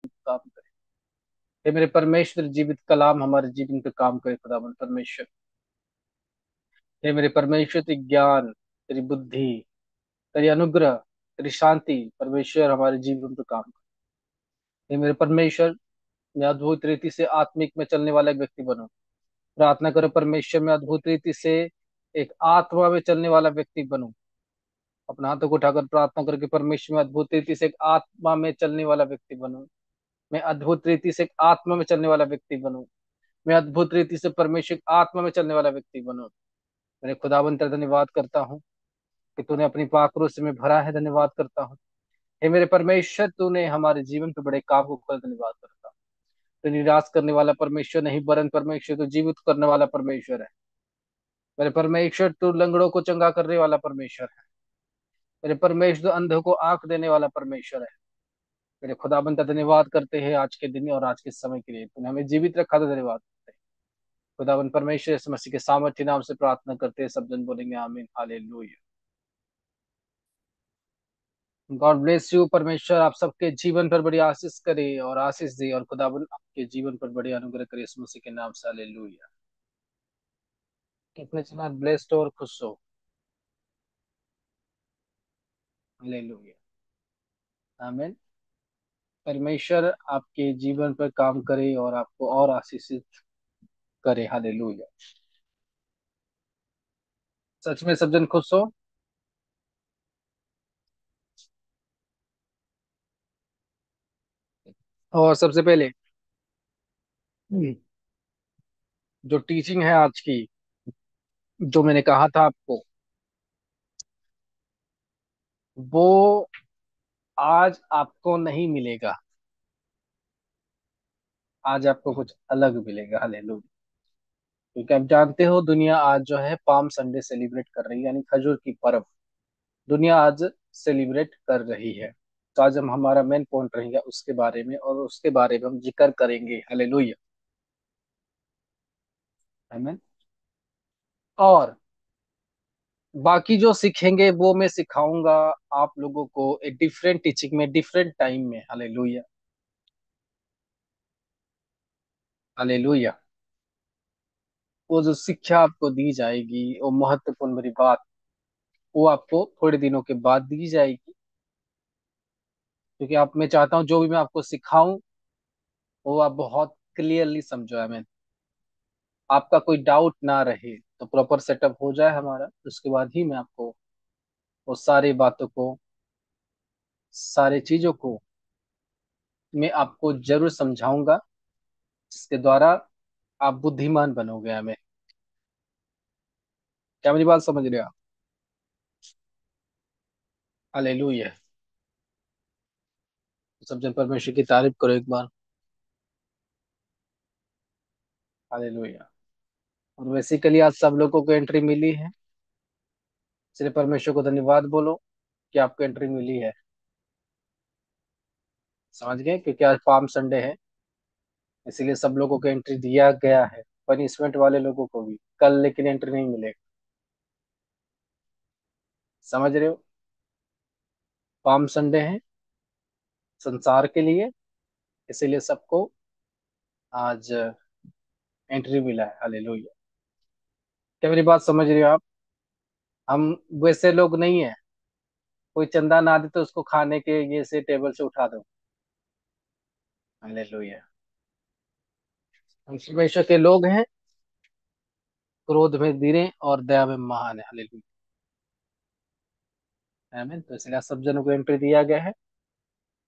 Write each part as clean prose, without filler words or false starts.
काम करे। हे मेरे परमेश्वर, जीवित कलाम हमारे जीवन पे काम करे खुदावन परमेश्वर। हे मेरे परमेश्वर, तेरी ज्ञान, तेरी बुद्धि, तेरी अनुग्रह, तेरी शांति परमेश्वर हमारे जीवन पे काम करे। हे मेरे परमेश्वर, मैं अद्भुत रीति से आत्मिक में चलने वाला एक व्यक्ति बनूं। प्रार्थना करो परमेश्वर, मैं अद्भुत रीति से एक आत्मा में चलने वाला व्यक्ति बनूं। अपना हाथों को उठाकर प्रार्थना करके परमेश्वर, मैं अद्भुत रीति से एक आत्मा में चलने वाला व्यक्ति बनूं। मैं अद्भुत रीति से एक आत्मा में चलने वाला व्यक्ति बनूं। मैं अद्भुत रीति से परमेश्वर आत्मा में चलने वाला व्यक्ति बनूं। मेरे खुदावंत तेरा धन्यवाद करता हूँ कि तूने अपनी पाकरों से में भरा है। धन्यवाद करता हूँ हे मेरे परमेश्वर, तूने हमारे जीवन पे बड़े काम को कर। धन्यवाद करता हूँ। तू निराश करने वाला परमेश्वर नहीं, वरन परमेश्वर तू जीवित करने वाला परमेश्वर है। मेरे परमेश्वर, तू लंगड़ों को चंगा करने वाला परमेश्वर है। मेरे परमेश्वर, तू अंधों को आंख देने वाला परमेश्वर है। मेरे खुदाबंद का धन्यवाद करते हैं आज के दिन और आज के समय के लिए। तूने हमें जीवित रखा, तो धन्यवाद करते हैं। खुदाबंद परमेश्वर, यीशु मसीह के सामर्थ्य नाम से प्रार्थना करते हैं, सब जन बोलेंगे आमीन हालेलुया। God bless you. परमेश्वर आप सबके जीवन पर बड़ी आशीष करे और आशीष दे, और खुदाबंद आपके जीवन पर बड़ी अनुग्रह करे, यीशु मसीह के नाम से हालेलुया। कितने जना ब्लेस्ड हो और खुश हो। हालेलुया आमीन। परमेश्वर आपके जीवन पर काम करे और आपको और आशीषित करे। हालेलुया। सच में सब जन खुश हो। और सबसे पहले जो टीचिंग है आज की, जो मैंने कहा था आपको, वो आज आपको नहीं मिलेगा। आज आपको कुछ अलग मिलेगा। हालेलुया। क्योंकि आप जानते हो दुनिया आज जो है पाम संडे सेलिब्रेट कर रही है, यानी खजूर की पर्व दुनिया आज सेलिब्रेट कर रही है। तो आज हम हमारा मेन पॉइंट रहेगा उसके बारे में, और उसके बारे में हम जिक्र करेंगे। हालेलुया आमीन। और बाकी जो सीखेंगे वो मैं सिखाऊंगा आप लोगों को एक डिफरेंट टीचिंग में, डिफरेंट टाइम में। Hallelujah hallelujah. वो जो शिक्षा आपको दी जाएगी, वो महत्वपूर्ण मेरी बात, वो आपको थोड़े दिनों के बाद दी जाएगी। क्योंकि आप, मैं चाहता हूँ जो भी मैं आपको सिखाऊं वो आप बहुत क्लियरली समझो। हमें आपका कोई डाउट ना रहे, तो प्रॉपर सेटअप हो जाए हमारा, उसके बाद ही मैं आपको वो सारी बातों को, सारी चीजों को मैं आपको जरूर समझाऊंगा, जिसके द्वारा आप बुद्धिमान बनोगे। हमें, क्या मेरी बात समझ रहे हो आप? हालेलुया। सब जन परमेश्वर की तारीफ करो एक बार। हालेलुया। और बेसिकली आज सब लोगों को एंट्री मिली है, इसलिए परमेश्वर को धन्यवाद बोलो कि आपको एंट्री मिली है। समझ गए? क्योंकि आज पाम संडे है, इसीलिए सब लोगों को एंट्री दिया गया है, पनिशमेंट वाले लोगों को भी कल लेकिन एंट्री नहीं मिलेगा। समझ रहे हो? पाम संडे है संसार के लिए, इसीलिए सबको आज एंट्री मिला है। हालेलुया। क्या मेरी बात समझ रहे हो आप? हम वैसे लोग नहीं है, कोई चंदा ना दे तो उसको खाने के ये से टेबल से उठा दो। हालेलुया। हम परमेश्वर के लोग हैं, क्रोध में धीरे और दया में महान है। हालेलुया आमीन। तो इसलिए सब जनों को एंट्री दिया गया है।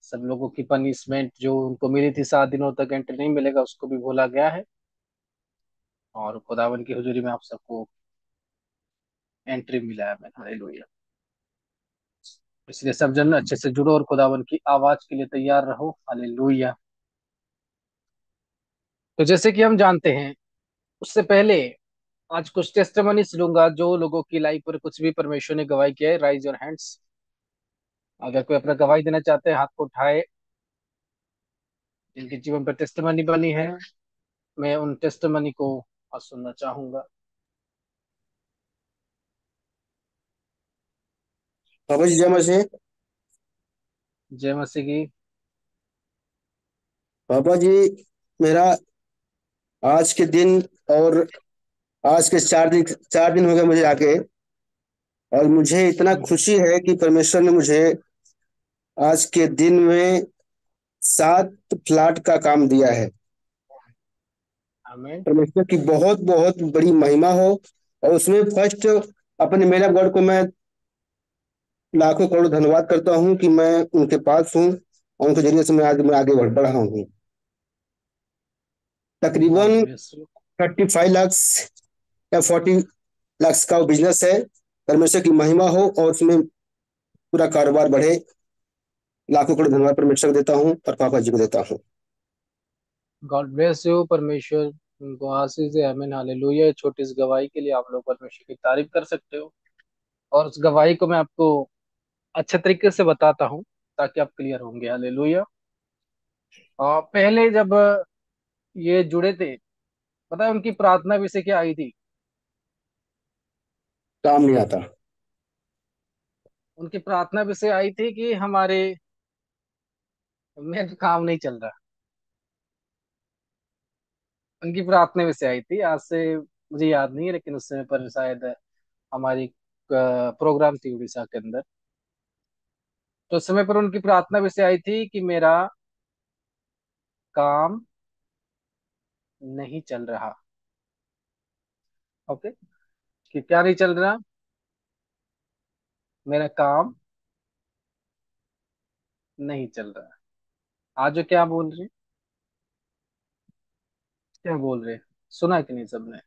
सब लोगों की पनिशमेंट जो उनको मिली थी 7 दिनों तक एंट्री नहीं मिलेगा, उसको भी बोला गया है। और खुदावन की हुजूरी में आप सबको एंट्री मिला है। मैं हालेलुया। इसलिए सब जन अच्छे से जुड़ो और खुदावन की आवाज के लिए तैयार रहो। हालेलुया। तो जैसे कि हम जानते हैं, उससे पहले आज कुछ टेस्टिमनीज लूंगा जो लोगों की लाइफ पर कुछ भी परमेश्वर ने गवाही किया है। Rise your hands. अगर कोई अपना गवाही देना चाहते हैं, हाथ को उठाए। जिनके जीवन पर टेस्टिमनी बनी है, मैं उन टेस्टिमनी को आज सुनना चाहूंगा। बाबा जी जय मसीह। जय मसीह की। पापा जी, मेरा आज के दिन और आज के 4 दिन हो गए मुझे आके। और मुझे इतना हम्म। खुशी है कि परमेश्वर ने मुझे आज के दिन में 7 प्लाट का काम दिया है। आमीन। परमेश्वर की बहुत बहुत बड़ी महिमा हो। और उसमें फर्स्ट अपने मेरा गॉड को मैं लाखों करोड़ धन्यवाद करता हूँ कि मैं उनके पास हूँ और उनके जरिए से मैं आगे बढ़ रहा हूँ। गॉड तकरीबन ब्लेस यू। 35 लाख या 40 लाख का वो बिजनेस है। परमेश्वर की महिमा हो और उसमें पूरा कारोबार बढ़े। लाखों करोड़ धन्यवाद परमेश्वर को देता हूँ और पापा जी को देता हूँ। God bless you. परमेश्वर उनको आशीष दे। आमीन हालेलुया। छोटी इस गवाही के लिए आप लोग परमेश्वर की तारीफ कर सकते हो। और उस गवाही को मैं आपको अच्छे तरीके से बताता हूँ ताकि आप क्लियर होंगे। हालेलुया। पहले जब ये जुड़े थे, पता है उनकी प्रार्थना विषय क्या आई थी? काम नहीं आता। उनकी प्रार्थना विषय आई थी कि हमारे में काम नहीं चल रहा। उनकी प्रार्थना विषय आई थी। आज से मुझे याद नहीं है, लेकिन उस समय पर शायद हमारी प्रोग्राम थी उड़ीसा के अंदर। तो उस समय पर उनकी प्रार्थना विषय आई थी कि मेरा काम नहीं चल रहा। ओके। कि क्या नहीं चल रहा? मेरा काम नहीं चल रहा। आज जो क्या बोल रहे? क्या बोल रहे? सुना कि नहीं सबने?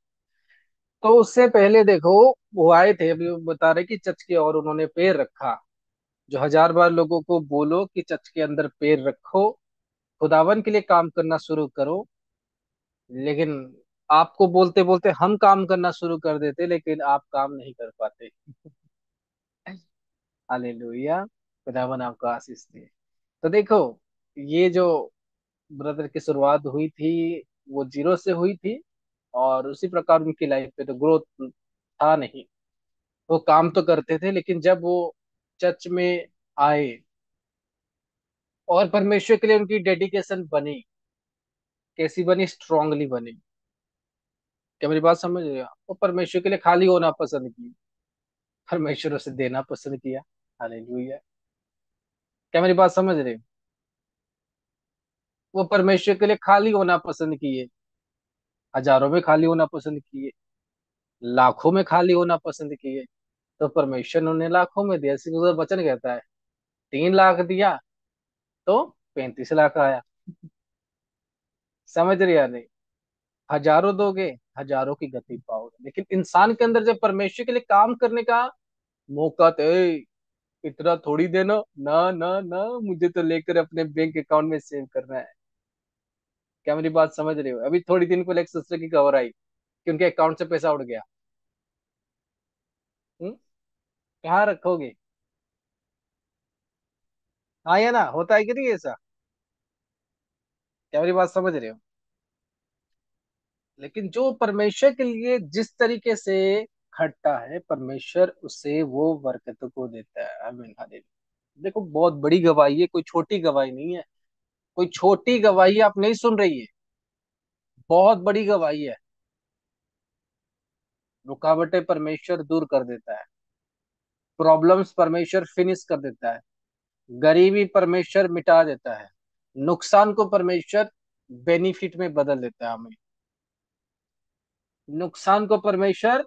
तो उससे पहले देखो, वो आए थे, अभी वो बता रहे कि चर्च के और उन्होंने पैर रखा। जो 1000 बार लोगों को बोलो कि चर्च के अंदर पैर रखो, खुदावन के लिए काम करना शुरू करो। लेकिन आपको बोलते बोलते हम काम करना शुरू कर देते, लेकिन आप काम नहीं कर पाते। हालेलुया। खुदावन आपको आशीष दे। तो देखो, ये जो ब्रदर की शुरुआत हुई थी, वो जीरो से हुई थी। और उसी प्रकार उनकी लाइफ पे तो ग्रोथ था नहीं। वो काम तो करते थे, लेकिन जब वो चर्च में आए और परमेश्वर के लिए उनकी डेडिकेशन बनी, कैसी बनी? स्ट्रांगली बनी। क्या मेरी बात समझ रहे हो? वो परमेश्वर के लिए खाली होना पसंद किया, परमेश्वर उसे देना पसंद किया। हालेलुया। क्या मेरी बात समझ रहे हो? वो परमेश्वर के लिए खाली होना पसंद किए। हजारों में खाली होना पसंद किए, लाखों में खाली होना पसंद किए। तो परमेश्वर ने उन्हें लाखों में दिया। इसी को तो वचन कहता है, 3 लाख दिया तो 35 लाख आया। समझ रहे या नहीं? हजारों दोगे, हजारों की गति पाओगे। लेकिन इंसान के अंदर जब परमेश्वर के लिए काम करने का मौका, तो इतना थोड़ी देना, ना ना ना, मुझे तो लेकर अपने बैंक अकाउंट में सेव करना है। क्या मेरी बात समझ रहे हो? अभी थोड़ी दिन पहले एक सिस्टर की खबर आई कि उनके अकाउंट से पैसा उड़ गया। हम्म? कहाँ रखोगे? हाँ या ना, होता है कि नहीं ऐसा? क्या मेरी बात समझ रहे हो? लेकिन जो परमेश्वर के लिए जिस तरीके से खटता है, परमेश्वर उसे वो बरकत को देता है। आमीन हालेलुया। देखो, बहुत बड़ी गवाही है, कोई छोटी गवाही नहीं है। कोई छोटी गवाही आप नहीं सुन रही है, बहुत बड़ी गवाही है। रुकावटें परमेश्वर दूर कर देता है। प्रॉब्लम्स परमेश्वर फिनिश कर देता है। गरीबी परमेश्वर मिटा देता है। नुकसान को परमेश्वर बेनिफिट में बदल देता है। हमें नुकसान को परमेश्वर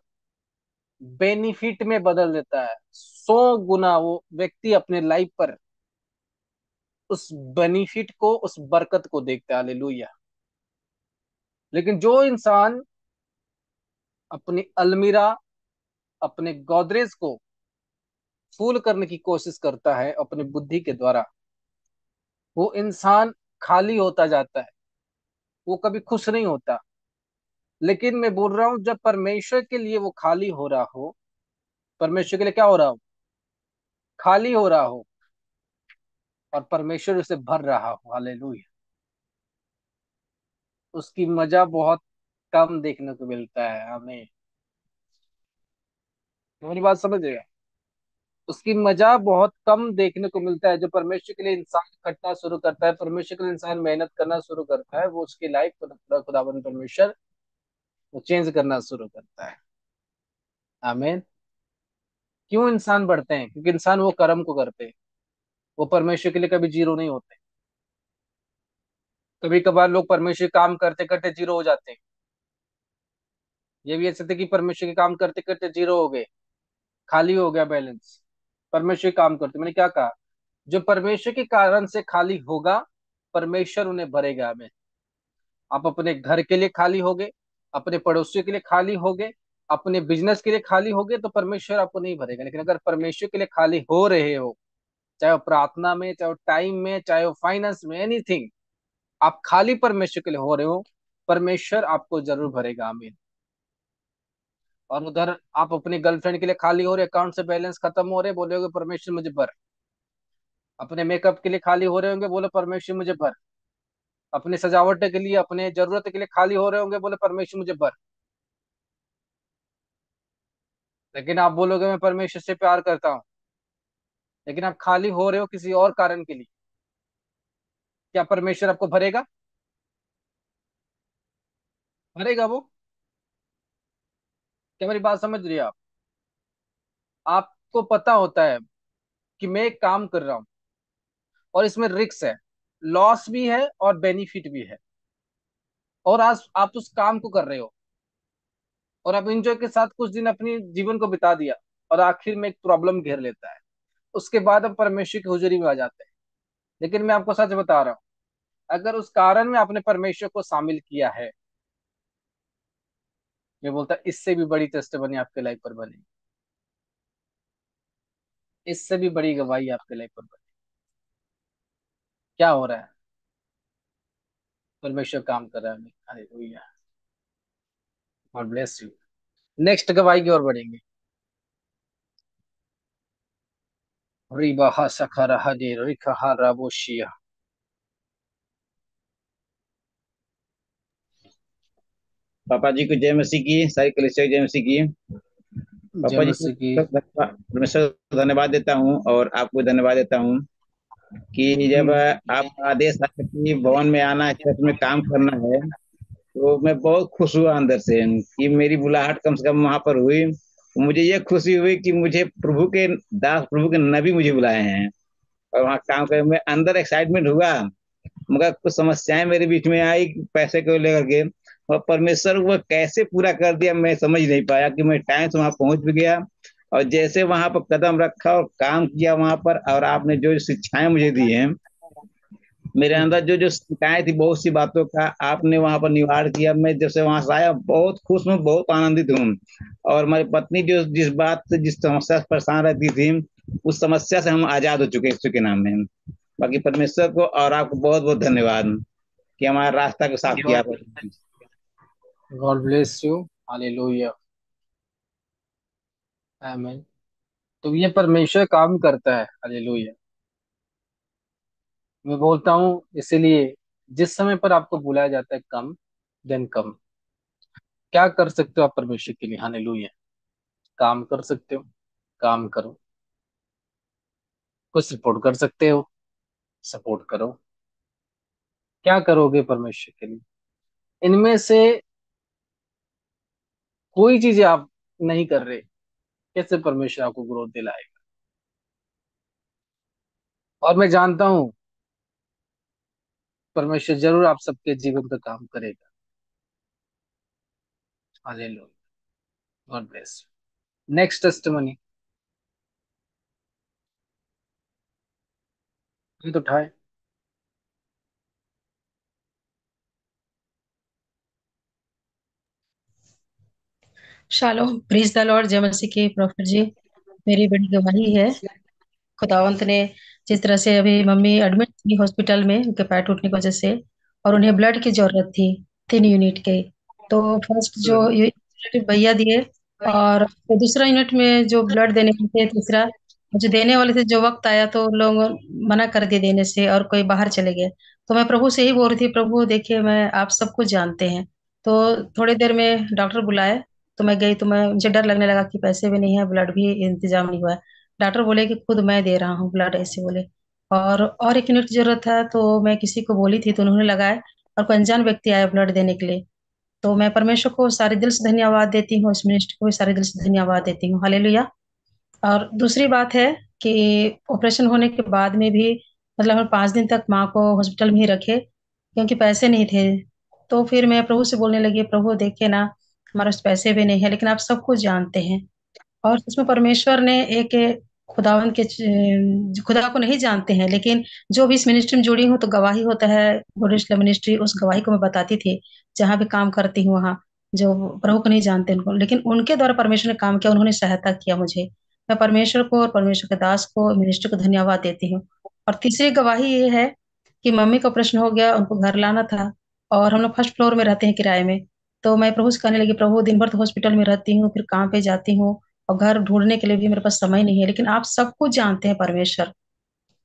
बेनिफिट में बदल देता है। 100 गुना वो व्यक्ति अपने लाइफ पर उस बेनिफिट को, उस बरकत को देखता है। हालेलुया। लेकिन जो इंसान अपनी अलमीरा, अपने गोदरेज को फूल करने की कोशिश करता है अपनी बुद्धि के द्वारा, वो इंसान खाली होता जाता है। वो कभी खुश नहीं होता। लेकिन मैं बोल रहा हूं, जब परमेश्वर के लिए वो खाली हो रहा हो, परमेश्वर के लिए क्या हो रहा हो? खाली हो रहा हो, और परमेश्वर उसे भर रहा हो। हालेलुया। उसकी मजा बहुत कम देखने को मिलता है हमें। मेरी बात समझ रहे हो? उसकी मजा बहुत कम देखने को मिलता है। जो परमेश्वर के लिए इंसान खटना शुरू करता है, परमेश्वर के लिए इंसान मेहनत करना शुरू करता है, वो उसकी लाइफ खुदाबंद परमेश्वर वो चेंज करना शुरू करता है। आमीन। क्यों इंसान बढ़ते हैं? क्योंकि इंसान वो कर्म को करते हैं। वो परमेश्वर के लिए कभी जीरो नहीं होते। कभी कभार लोग परमेश्वर के काम करते करते जीरो हो जाते हैं। ये भी ऐसे थे कि परमेश्वर के काम करते करते जीरो हो गए, खाली हो गया बैलेंस। परमेश्वर के काम करते, मैंने क्या कहा? जो परमेश्वर के कारण से खाली होगा, परमेश्वर उन्हें भरेगा हमें। आप अपने घर के लिए खाली होगे, अपने पड़ोसियों के लिए खाली होगे, अपने बिजनेस के लिए खाली होगे, तो परमेश्वर आपको नहीं भरेगा। लेकिन अगर परमेश्वर के लिए खाली हो रहे हो, चाहे वो प्रार्थना में, चाहे वो टाइम में, चाहे वो फाइनेंस में, एनीथिंग, आप खाली परमेश्वर के लिए हो रहे हो, परमेश्वर आपको जरूर भरेगा। आमीन। और उधर आप अपनी गर्लफ्रेंड के लिए खाली हो रहे, अकाउंट से बैलेंस खत्म हो रहे, बोलोगे परमेश्वर मुझे भर। अपने मेकअप के लिए खाली हो रहे होंगे, बोलो परमेश्वर मुझे भर। अपनी सजावट के लिए, अपने जरूरत के लिए खाली हो रहे होंगे, बोले परमेश्वर मुझे भर। लेकिन आप बोलोगे मैं परमेश्वर से प्यार करता हूँ, लेकिन आप खाली हो रहे हो किसी और कारण के लिए, क्या परमेश्वर आपको भरेगा? भरेगा वो? क्या मेरी बात समझ रही है आप? आपको पता होता है कि मैं एक काम कर रहा हूँ और इसमें रिस्क है, लॉस भी है और बेनिफिट भी है, और आज आप उस काम को कर रहे हो और आप इंजॉय के साथ कुछ दिन अपनी जीवन को बिता दिया, और आखिर में एक प्रॉब्लम घेर लेता है। उसके बाद हम परमेश्वर की हुजूरी में आ जाते हैं। लेकिन मैं आपको सच बता रहा हूँ, अगर उस कारण में आपने परमेश्वर को शामिल किया है, मैं बोलता इससे भी बड़ी टेस्टमनी आपके लाइफ पर बनेगी, इससे भी बड़ी गवाही आपके लाइफ पर बनेगी। क्या हो रहा है? परमेश्वर काम कर रहा है। Hallelujah. God bless you. Next गवाही की ओर बढ़ेंगे। रिबा हा सखा हदे रिखा हा राबोशिया। पापा जी को जय मसीह की, सारी कलीसिया को जय मसीह की। जय पापा जी को मसीह की। परमेश्वर को धन्यवाद देता हूँ और आपको धन्यवाद देता हूँ कि जब आपका आदेश आया कि भवन में आना है, चर्च में काम करना है, तो मैं बहुत खुश हुआ अंदर से कि मेरी बुलाहट कम से कम वहां पर हुई। मुझे ये खुशी हुई कि मुझे प्रभु के दास, प्रभु के नबी मुझे बुलाए हैं और वहाँ काम करने में अंदर एक्साइटमेंट हुआ। मगर कुछ समस्याएं मेरे बीच में आई पैसे को लेकर के, और परमेश्वर वो कैसे पूरा कर दिया मैं समझ नहीं पाया कि मैं टाइम से वहां पहुंच भी गया। और जैसे वहां पर कदम रखा और काम किया वहां पर, और आपने जो शिक्षाएं मुझे दी हैं, मेरे अंदर जो जो शिकायत थी बहुत सी बातों का आपने वहां पर निवारण किया। मैं जब से वहां से आया बहुत खुश हूँ, बहुत आनंदित हूँ। और हमारी पत्नी जो जिस बात से, जिस समस्या से परेशान रहती थी, उस समस्या से हम आजाद हो चुके हैं यीशु के नाम में। बाकी परमेश्वर को और आपको बहुत बहुत धन्यवाद कि हमारा रास्ता को साफ किया आपने। God bless you. हालेलुया। आमीन। तो ये परमेश्वर काम करता है। हालेलुया। मैं बोलता हूँ इसीलिए, जिस समय पर आपको बुलाया जाता है कम, देन कम। क्या कर सकते हो आप परमेश्वर के लिए? हालेलुया। काम कर सकते हो, काम करो। कुछ सपोर्ट कर सकते हो, सपोर्ट करो। क्या करोगे परमेश्वर के लिए? इनमें से कोई चीजें आप नहीं कर रहे, कैसे परमेश्वर आपको ग्रोथ दिलाएगा? और मैं जानता हूं परमेश्वर जरूर आप सबके जीवन पे काम करेगा। Hallelujah. God bless. Next testimony तो उठाए। Shalom, praise the Lord. जय मसीह की प्रॉफिट जी। मेरी बड़ी गवाही है। खुदावंत ने जिस तरह से अभी मम्मी एडमिट थी हॉस्पिटल में उनके पैर टूटने की वजह से, और उन्हें ब्लड की जरूरत थी 3 यूनिट के। तो फर्स्ट जो भैया दिए, और तो दूसरा यूनिट में जो ब्लड देने वाले थे, तीसरा जो देने वाले थे, जो वक्त आया तो लोग मना कर दिए देने से, और कोई बाहर चले गए। तो मैं प्रभु से ही बोल रही थी, प्रभु देखिए, मैं आप सब कुछ जानते हैं। तो थोड़ी देर में डॉक्टर बुलाए, तो मैं गई, तो मुझे डर लगने लगा कि पैसे भी नहीं है, ब्लड भी इंतजाम नहीं हुआ है। डॉक्टर बोले कि खुद मैं दे रहा हूँ ब्लड, ऐसे बोले। और एक यूनिट की जरूरत था, तो मैं किसी को बोली थी तो उन्होंने लगाया, और कोई अनजान व्यक्ति आया ब्लड देने के लिए। तो मैं परमेश्वर को सारे दिल से धन्यवाद देती हूँ, इस मिनिस्ट्री को भी सारे दिल से धन्यवाद देती हूँ। हालेलुया। और दूसरी बात है कि ऑपरेशन होने के बाद में भी, मतलब हम 5 दिन तक माँ को हॉस्पिटल में ही रखे, क्योंकि पैसे नहीं थे। तो फिर मैं प्रभु से बोलने लगी, प्रभु देखिए ना, हमारे पास पैसे भी नहीं है, लेकिन आप सब कुछ जानते हैं। और उसमें परमेश्वर ने एक खुदावन के खुदा को नहीं जानते हैं, लेकिन जो भी इस मिनिस्ट्री में जुड़ी हूँ तो गवाही होता है। गॉडेस मिनिस्ट्री, उस गवाही को मैं बताती थी जहाँ भी काम करती हूँ वहाँ। जो प्रभु को नहीं जानते उनको, लेकिन उनके द्वारा परमेश्वर ने काम किया, उन्होंने सहायता किया मुझे। मैं परमेश्वर को और परमेश्वर के दास को, मिनिस्टर को धन्यवाद देती हूँ। और तीसरी गवाही ये है कि मम्मी का ऑपरेशन हो गया, उनको घर लाना था, और हम लोग फर्स्ट फ्लोर में रहते हैं किराए में। तो मैं प्रभु से कहने लगी, प्रभु दिन भर तो हॉस्पिटल में रहती हूँ, फिर काम पे जाती हूँ, और घर ढूंढने के लिए भी मेरे पास समय नहीं है, लेकिन आप सब कुछ जानते हैं परमेश्वर।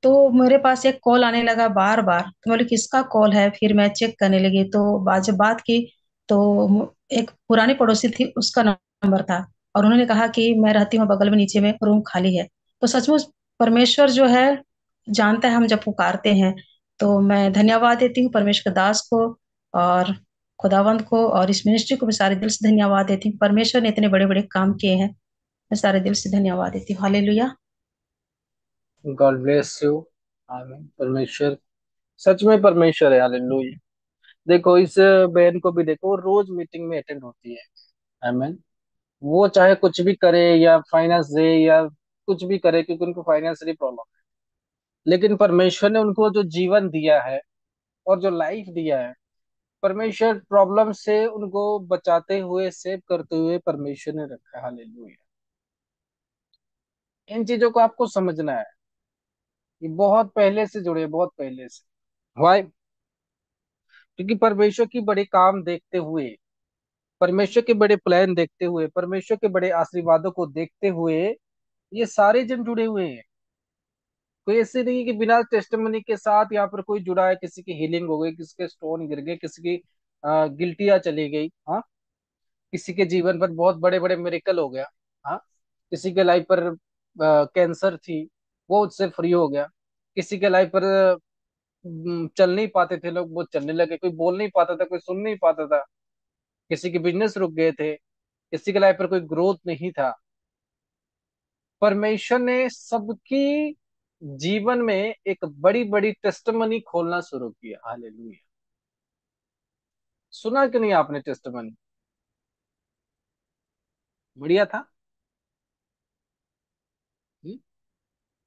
तो मेरे पास एक कॉल आने लगा बार बार, तो मैं बोली किसका कॉल है, फिर मैं चेक करने लगी, तो जब बात की तो एक पुरानी पड़ोसी थी, उसका नंबर था। और उन्होंने कहा कि मैं रहती हूँ बगल में, नीचे में रूम खाली है। तो सचमुच परमेश्वर जो है जानता है हम जब पुकारते हैं। तो मैं धन्यवाद देती हूँ परमेश्वर के दास को, और खुदावंत को, और इस मिनिस्ट्री को भी सारे दिल से धन्यवाद देती हूँ। परमेश्वर ने इतने बड़े बड़े काम किए हैं, मैं सारे दिल से धन्यवाद देती हूँ। हालेलुया। God bless you. आमीन। परमेश्वर सच में परमेश्वर है। हालेलुया। देखो इस बहन को भी देखो, वो रोज मीटिंग में अटेंड होती है। आमीन। वो चाहे कुछ भी करे या फाइनेंस दे या कुछ भी करे, क्योंकि उनको फाइनेंशियली प्रॉब्लम है, लेकिन परमेश्वर ने उनको जो जीवन दिया है और जो लाइफ दिया है, परमेश्वर प्रॉब्लम से उनको बचाते हुए, सेव करते हुए परमेश्वर ने रखा है। हालेलुया। इन चीजों को आपको समझना है। ये बहुत पहले से जुड़े, बहुत पहले से। वाई? क्योंकि परमेश्वर की बड़े काम देखते हुए, परमेश्वर के बड़े प्लान देखते हुए, परमेश्वर के बड़े आशीर्वादों को देखते हुए ये सारे जन जुड़े हुए हैं। कोई ऐसे नहीं है कि बिना टेस्टिमनी के साथ यहाँ पर कोई जुड़ा है। किसी की हीलिंग हो गई, किसी के स्टोन गिर गए, किसी की गिल्टियां चली गई, हाँ। किसी के जीवन पर बहुत बड़े बड़े मिरेकल हो गया, हाँ। किसी के लाइफ पर कैंसर थी, वो उससे फ्री हो गया। किसी के लाइफ पर चल नहीं पाते थे लोग, वो चलने लगे। कोई बोल नहीं पाता था, कोई सुन नहीं पाता था। किसी के बिजनेस रुक गए थे, किसी के लाइफ पर कोई ग्रोथ नहीं था। परमेश्वर ने सबकी जीवन में एक बड़ी बड़ी टेस्टमनी खोलना शुरू किया। हालेलुया। सुना कि नहीं आपने टेस्टमनी? बढ़िया था। हम्म?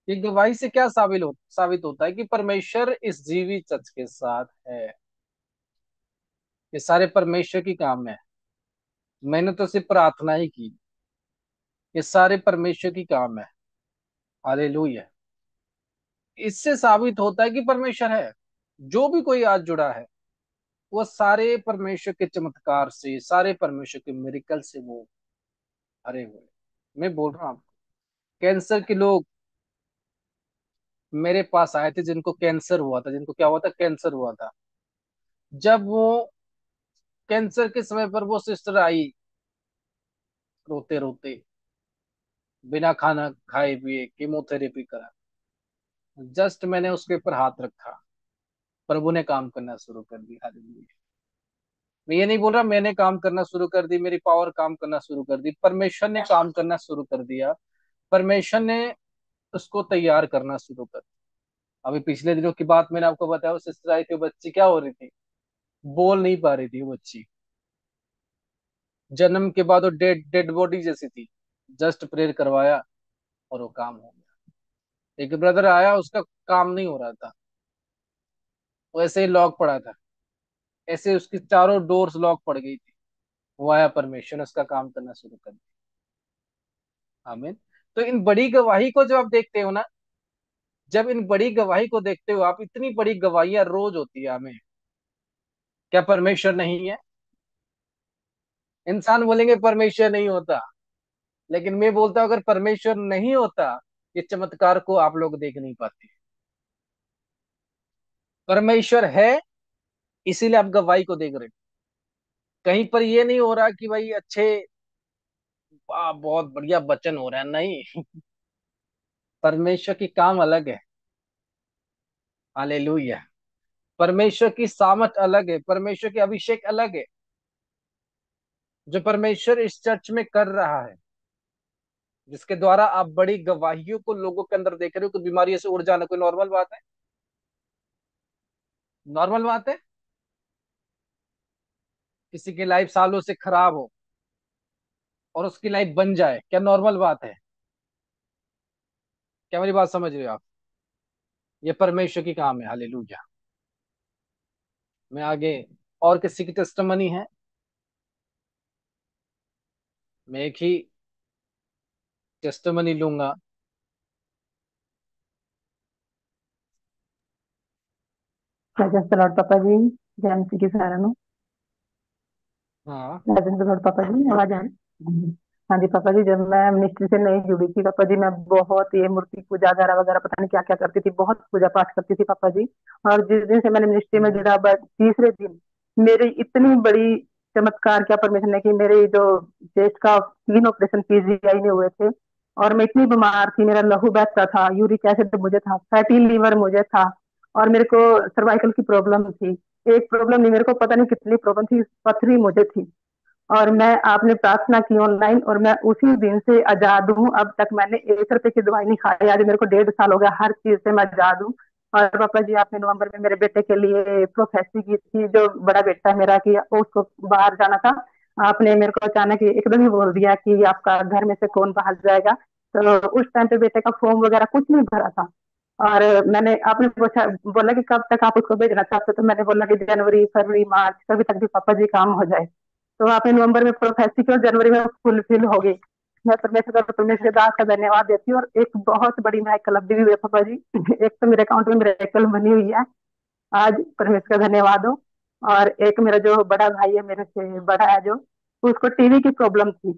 ये गवाही से क्या साबित होता है कि परमेश्वर इस जीवित सच के साथ है। ये सारे परमेश्वर की काम है। मैंने तो सिर्फ प्रार्थना ही की। ये सारे परमेश्वर की काम है। हालेलुया। इससे साबित होता है कि परमेश्वर है। जो भी कोई आज जुड़ा है, वो सारे परमेश्वर के चमत्कार से, सारे परमेश्वर के मिरेकल से वो भरे हुए हैं। मैं बोल रहा हूँ आपको, कैंसर के लोग मेरे पास आए थे, जिनको कैंसर हुआ था, जिनको क्या हुआ था, कैंसर हुआ था। जब वो कैंसर के समय पर वो सिस्टर आई, रोते रोते, बिना खाना खाए पिए कीमोथेरेपी करा, जस्ट मैंने उसके ऊपर हाथ रखा, प्रभु ने काम करना शुरू कर दिया। हालेलुया। मैं ये नहीं बोल रहा मैंने काम करना शुरू कर दी, मेरी पावर काम करना शुरू कर दी, परमेश्वर ने काम करना शुरू कर दिया। परमेश्वर ने उसको तैयार करना शुरू कर दिया। अभी पिछले दिनों की बात मैंने आपको बताया, वो सिस्टर आई थी, वो बच्ची क्या हो रही थी, बोल नहीं पा रही थी वो बच्ची। जन्म के बाद वो डेड डेड बॉडी जैसी थी। जस्ट प्रेयर करवाया और वो काम हो गया। एक ब्रदर आया, उसका काम नहीं हो रहा था, वो ऐसे ही लॉक पड़ा था, ऐसे उसकी चारों डोर्स लॉक पड़ गई थी। वो आया, परमेश्वर ने उसका काम करना शुरू कर दिया। आमीन। तो इन बड़ी गवाही को जब आप देखते हो ना, जब इन बड़ी गवाही को देखते हो आप, इतनी बड़ी गवाहियां रोज होती है हमें। क्या परमेश्वर नहीं है? इंसान बोलेंगे परमेश्वर नहीं होता, लेकिन मैं बोलता हूं अगर परमेश्वर नहीं होता, ये चमत्कार को आप लोग देख नहीं पाते। परमेश्वर है, इसीलिए आप गवाही को देख रहे हो। कहीं पर ये नहीं हो रहा कि भाई अच्छे, वाह बहुत बढ़िया वचन हो रहा है, नहीं। परमेश्वर की काम अलग है। हालेलुया। परमेश्वर की सामर्थ अलग है, परमेश्वर की अभिषेक अलग है। जो परमेश्वर इस चर्च में कर रहा है, जिसके द्वारा आप बड़ी गवाहियों को लोगों के अंदर देख रहे हो कि बीमारियों से उड़ जाना कोई नॉर्मल बात है? नॉर्मल बात है? किसी की लाइफ सालों से खराब हो और उसकी लाइफ बन जाए, क्या नॉर्मल बात है? क्या मेरी बात समझ रहे हो आप? ये परमेश्वर की काम है। हालेलुया। मैं आगे, और किसी की टेस्टमनी है? मैं एक ही टेस्टमनी लूंगा। प्रेजेंस द लॉर्ड पापा जी। जय मसीह की सराहना। हाँ। प्रेजेंस द लॉर्ड पापा जी, आवाज आ रही है? हाँ जी पापा जी, जब मैं मिनिस्ट्री से नहीं जुड़ी थी पापा जी, मैं बहुत ये मूर्ति पूजा वगैरह वगैरह पता नहीं क्या क्या करती थी, बहुत पूजा पाठ करती थी पापा जी। और जिस दिन से मैंने मिनिस्ट्री में जुड़ा, बस तीसरे दिन मेरी इतनी बड़ी चमत्कार क्या परमेश्वर ने कि मेरे जो चेस्ट का 3 ऑपरेशन पीजीआई में हुए थे, और मैं इतनी बीमार थी, मेरा लहू बहता था, यूरिक एसिड मुझे था, फैटी लीवर मुझे था, और मेरे को सर्वाइकल की प्रॉब्लम थी। एक प्रॉब्लम नहीं, मेरे को पता नहीं कितनी प्रॉब्लम थी, पथरी मुझे थी। और मैं आपने प्रार्थना की ऑनलाइन, और मैं उसी दिन से आजाद हूँ। अब तक मैंने 1 रुपए की दवाई नहीं खाई। आज मेरे को 1.5 साल हो गया, हर चीज से मैं आजाद हूँ। और पापा जी, आपने नवंबर में मेरे बेटे के लिए प्रोफेसी की थी, जो बड़ा बेटा है मेरा, कि उसको बाहर जाना था। आपने मेरे को अचानक एकदम ही बोल दिया कि आपका घर में से कौन बाहर जाएगा। तो उस टाइम पे बेटे का फॉर्म वगैरह कुछ नहीं भरा था। और मैंने, आपने पूछा, बोला कि कब तक आप उसको भेजना चाहते हो, तो मैंने बोला कि जनवरी फरवरी मार्च कभी तक भी पापा जी काम हो जाए। तो आपने नवंबर में प्रोफेसी की और जनवरी में फुलफिल हो गई। मैं परमेश्वर दास का धन्यवाद देती हूँ। और एक बहुत बड़ी मेरेकल अभी भी हुई है पापा जी। एक तो मेरे अकाउंट में मेरेकल बनी हुई है, आज परमेश्वर का धन्यवाद हो। और एक मेरा जो बड़ा भाई है, मेरे से बड़ा है, जो उसको टीवी की प्रॉब्लम थी,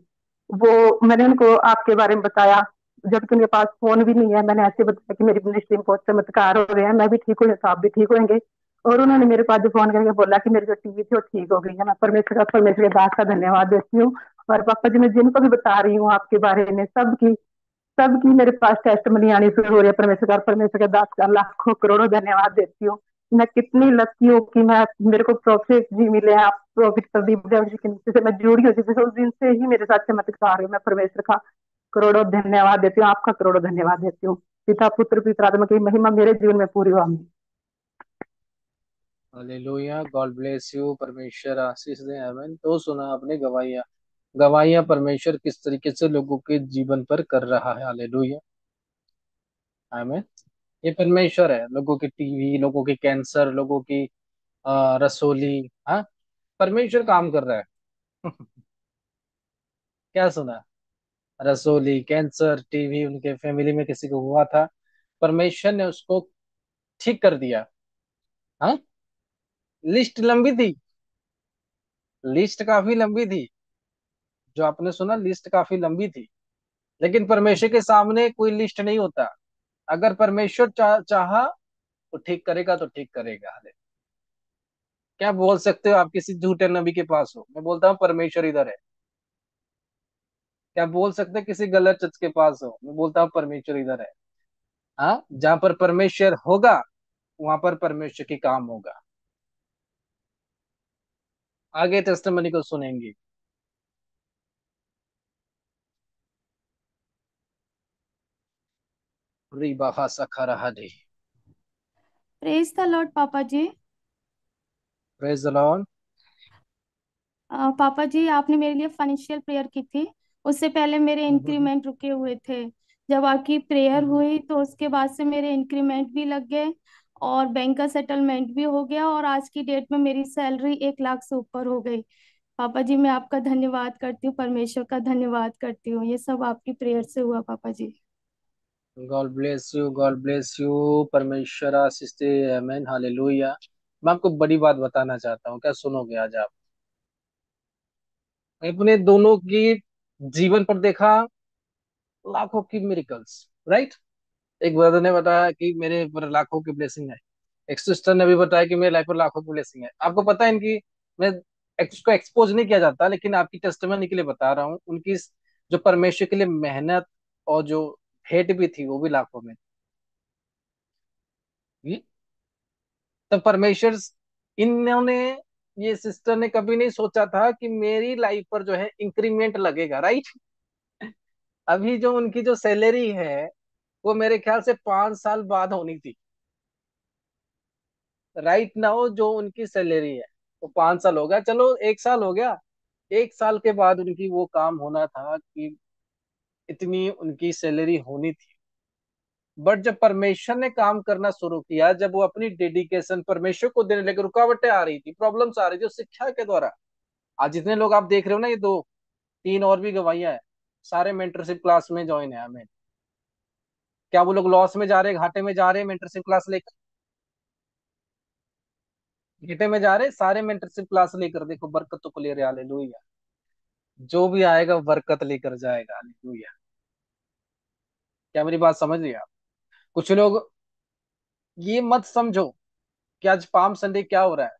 वो मैंने उनको आपके बारे में बताया, जबकि उनके पास फोन भी नहीं है। मैंने ऐसे बताया कि मेरी मिनिस्ट्री में बहुत चमत्कार हो रहे हैं, मैं भी ठीक हूँ तो आप भी ठीक होंगे। और उन्होंने मेरे पास जो फोन करके बोला कि मेरी जो टीवी थी वो ठीक हो गई है। मैं परमेश्वर के दास का धन्यवाद देती हूँ। और पापा जी, मैं जिनको भी बता रही हूँ आपके बारे में, सबकी मेरे पास टेस्टमनी आनी शुरू हो रही है। परमेश्वर के दास का लाखों करोड़ों धन्यवाद देती हूँ। मैं कितनी लकी हूँ कि मैं, मेरे को प्रॉफिट जी मिले हैं। आप प्रॉफिट प्रदीप देव जी के नीचे से मैं जुड़ी हूँ, जिससे उस दिन से ही मेरे साथ चमत्कार है। मैं परमेश्वर का करोड़ों धन्यवाद देती हूँ, आपका करोड़ों धन्यवाद देती हूँ। पिता पुत्र पवित्र आत्मा की महिमा मेरे जीवन में पूरी हो। आमीन। हालेलुया। God bless you. परमेश्वर आशीष दे। आमीन। तो सुना आपने गवाहियां, गवाहियां परमेश्वर किस तरीके से लोगों के जीवन पर कर रहा है। हालेलुया। आमीन। ये परमेश्वर है, लोगों की टीवी, लोगों की कैंसर, लोगों की रसोली। हाँ, परमेश्वर काम कर रहा है। क्या सुना? रसोली, कैंसर, टीवी, उनके फैमिली में किसी को हुआ था, परमेश्वर ने उसको ठीक कर दिया। हाँ, लिस्ट लंबी थी, लिस्ट काफी लंबी थी। जो आपने सुना, लिस्ट काफी लंबी थी, लेकिन परमेश्वर के सामने कोई लिस्ट नहीं होता। अगर परमेश्वर चाहा तो ठीक करेगा, तो ठीक करेगा। हाले, क्या बोल सकते हो आप किसी झूठे नबी के पास हो? मैं बोलता हूँ परमेश्वर इधर है। क्या बोल सकते हैं किसी गलत चर्च के पास हो? मैं बोलता हूँ परमेश्वर इधर है। हाँ, जहां पर परमेश्वर होगा वहां पर परमेश्वर की काम होगा। आगे टेस्टमनी को सुनेंगे। रिबाहा सखरा हदे। प्रेज द लॉर्ड पापा जी। Praise the Lord. पापा जी, आपने मेरे लिए फाइनेंशियल प्रेयर की थी। उससे पहले मेरे इंक्रीमेंट रुके हुए थे। जब आपकी प्रेयर हुई तो उसके बाद से मेरे इंक्रीमेंट भी लग गए और बैंक का सेटलमेंट भी हो गया, और आज की डेट में मेरी सैलरी 1 लाख से ऊपर हो गई। पापा जी, मैं आपका धन्यवाद करती हूँ, परमेश्वर का धन्यवाद करती हूँ। ये सब आपकी प्रेयर से हुआ पापा जी। God bless you, God bless you. परमेश्वर आशीष दे। आमीन। हालेलुया। मैं आपको बड़ी बात बताना चाहता हूँ, क्या सुनोगे आज आप? अपने दोनों की जीवन पर देखा लाखों की मिरेकल्स, राइट? एक ब्रदर ने बताया कि मेरे पर लाखों की ब्लेसिंग है। एक सिस्टर ने भी बताया कि मेरे लाइफ पर लाखों की ब्लेसिंग है। आपको पता है इनकी, मैं उसको एक्सपोज नहीं किया जाता, लेकिन आपकी टेस्टिमनी के लिए बता रहा हूँ। उनकी जो परमेश्वर के लिए मेहनत और जो हेट भी थी, वो भी लाखों में। ये तो परमेश्वर, इन्होंने, ये सिस्टर ने कभी नहीं सोचा था कि मेरी लाइफ पर जो है इंक्रीमेंट लगेगा, राइट। अभी जो उनकी जो सैलरी है वो मेरे ख्याल से 5 साल बाद होनी थी। राइट नाउ जो उनकी सैलरी है वो 5 साल हो गया, चलो 1 साल हो गया, 1 साल के बाद उनकी वो काम होना था कि इतनी उनकी सैलरी होनी थी। बट जब परमेश्वर ने काम करना शुरू किया, जब वो अपनी डेडिकेशन परमेश्वर को देने लगे, रुकावटें आ रही थी, प्रॉब्लम्स आ रही थी उस शिक्षा के द्वारा। आज जितने लोग आप देख रहे हो ना, ये दो तीन और भी गवाहियां हैं, सारे मेंटरशिप क्लास में ज्वाइन है हमें। क्या वो लोग लॉस में जा रहे हैं, घाटे में जा रहे हैं मेंटरशिप क्लास लेकर? घाटे में जा रहे हैं सारे मेंटरशिप क्लास लेकर, देखो बरकतों को ले रहे, हालेलुया। जो भी आएगा बरकत लेकर जाएगा, हालेलुया। क्या मेरी बात समझ रही है आप? कुछ लोग ये मत समझो कि आज पाम संडे क्या हो रहा है।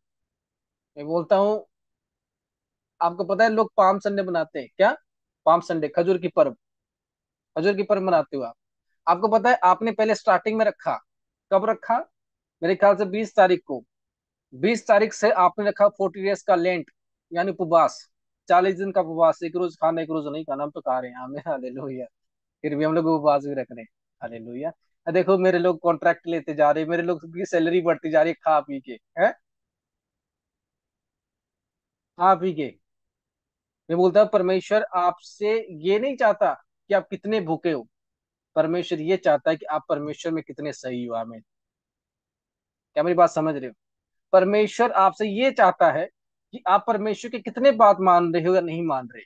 मैं बोलता हूँ, आपको पता है लोग पाम संडे बनाते हैं क्या? पाम संडे, खजूर की पर्व, खजूर की पर्व मनाते हो आप। आपको पता है आपने पहले स्टार्टिंग में रखा, कब रखा? मेरे ख्याल से 20 तारीख को, 20 तारीख से आपने रखा 40 डेज का लेंट, यानी उपवास, 40 दिन का उपवास, एक रोज खाना एक रोज नहीं खाना, हम तो खा रहे हैं, हमें हालेलुया। फिर भी हम लोग उपवास भी रख रहे हैं, हालेलुया। देखो मेरे लोग कॉन्ट्रैक्ट लेते जा रहे हैं, मेरे लोग की सैलरी बढ़ती जा रही है खा पी के, है, खा पी के। मैं बोलता हूँ परमेश्वर आपसे ये नहीं चाहता कि आप कितने भूखे हो, परमेश्वर ये चाहता है कि आप परमेश्वर में कितने सही हो, आमीन। क्या मेरी बात समझ रहे हो? परमेश्वर आपसे ये चाहता है कि आप परमेश्वर की कितने बात मान रहे हो या नहीं मान रहे।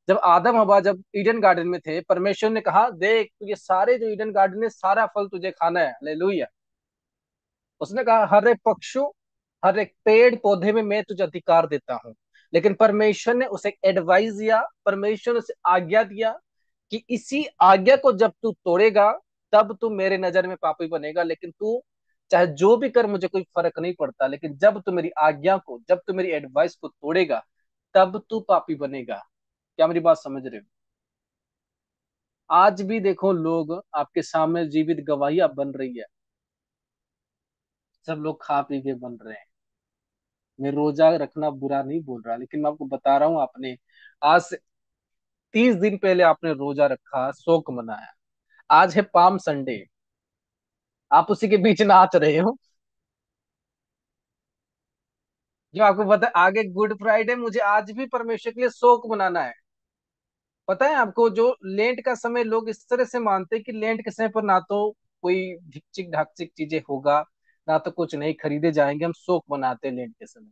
जब आदम हवा जब ईडन गार्डन में थे, परमेश्वर ने कहा देख ये सारे जो ईडन गार्डन है सारा फल तुझे खाना है, हालेलुया। उसने कहा हर एक पक्षु, हर एक पेड़ पौधे में मैं तुझे अधिकार देता हूं। लेकिन परमेश्वर ने उसे एडवाइस दिया, परमेश्वर ने उसे आज्ञा दिया कि इसी आज्ञा को जब तू तोड़ेगा तब तू मेरे नजर में पापी बनेगा, लेकिन तू चाहे जो भी कर मुझे कोई फर्क नहीं पड़ता, लेकिन जब तू मेरी आज्ञा को, जब तू मेरी एडवाइस को तोड़ेगा तब तू पापी बनेगा। क्या मेरी बात समझ रहे हो? आज भी देखो लोग आपके सामने जीवित गवाहियां बन रही है, सब लोग खा पी के बन रहे हैं। मैं रोजा रखना बुरा नहीं बोल रहा, लेकिन मैं आपको बता रहा हूँ, आपने आज से 30 दिन पहले आपने रोजा रखा, शोक मनाया, आज है पाम संडे, आप उसी के बीच नाच रहे हो। जो आपको पता है आगे गुड फ्राइडे, मुझे आज भी परमेश्वर के लिए शोक मनाना है। पता है आपको, जो लेंट का समय लोग इस तरह से मानते हैं कि लेंट के समय पर ना तो कोई ढिकचिक ढाकचिक चीजें होगा, ना तो कुछ नहीं खरीदे जाएंगे, हम शोक मनाते हैं लेंट के समय,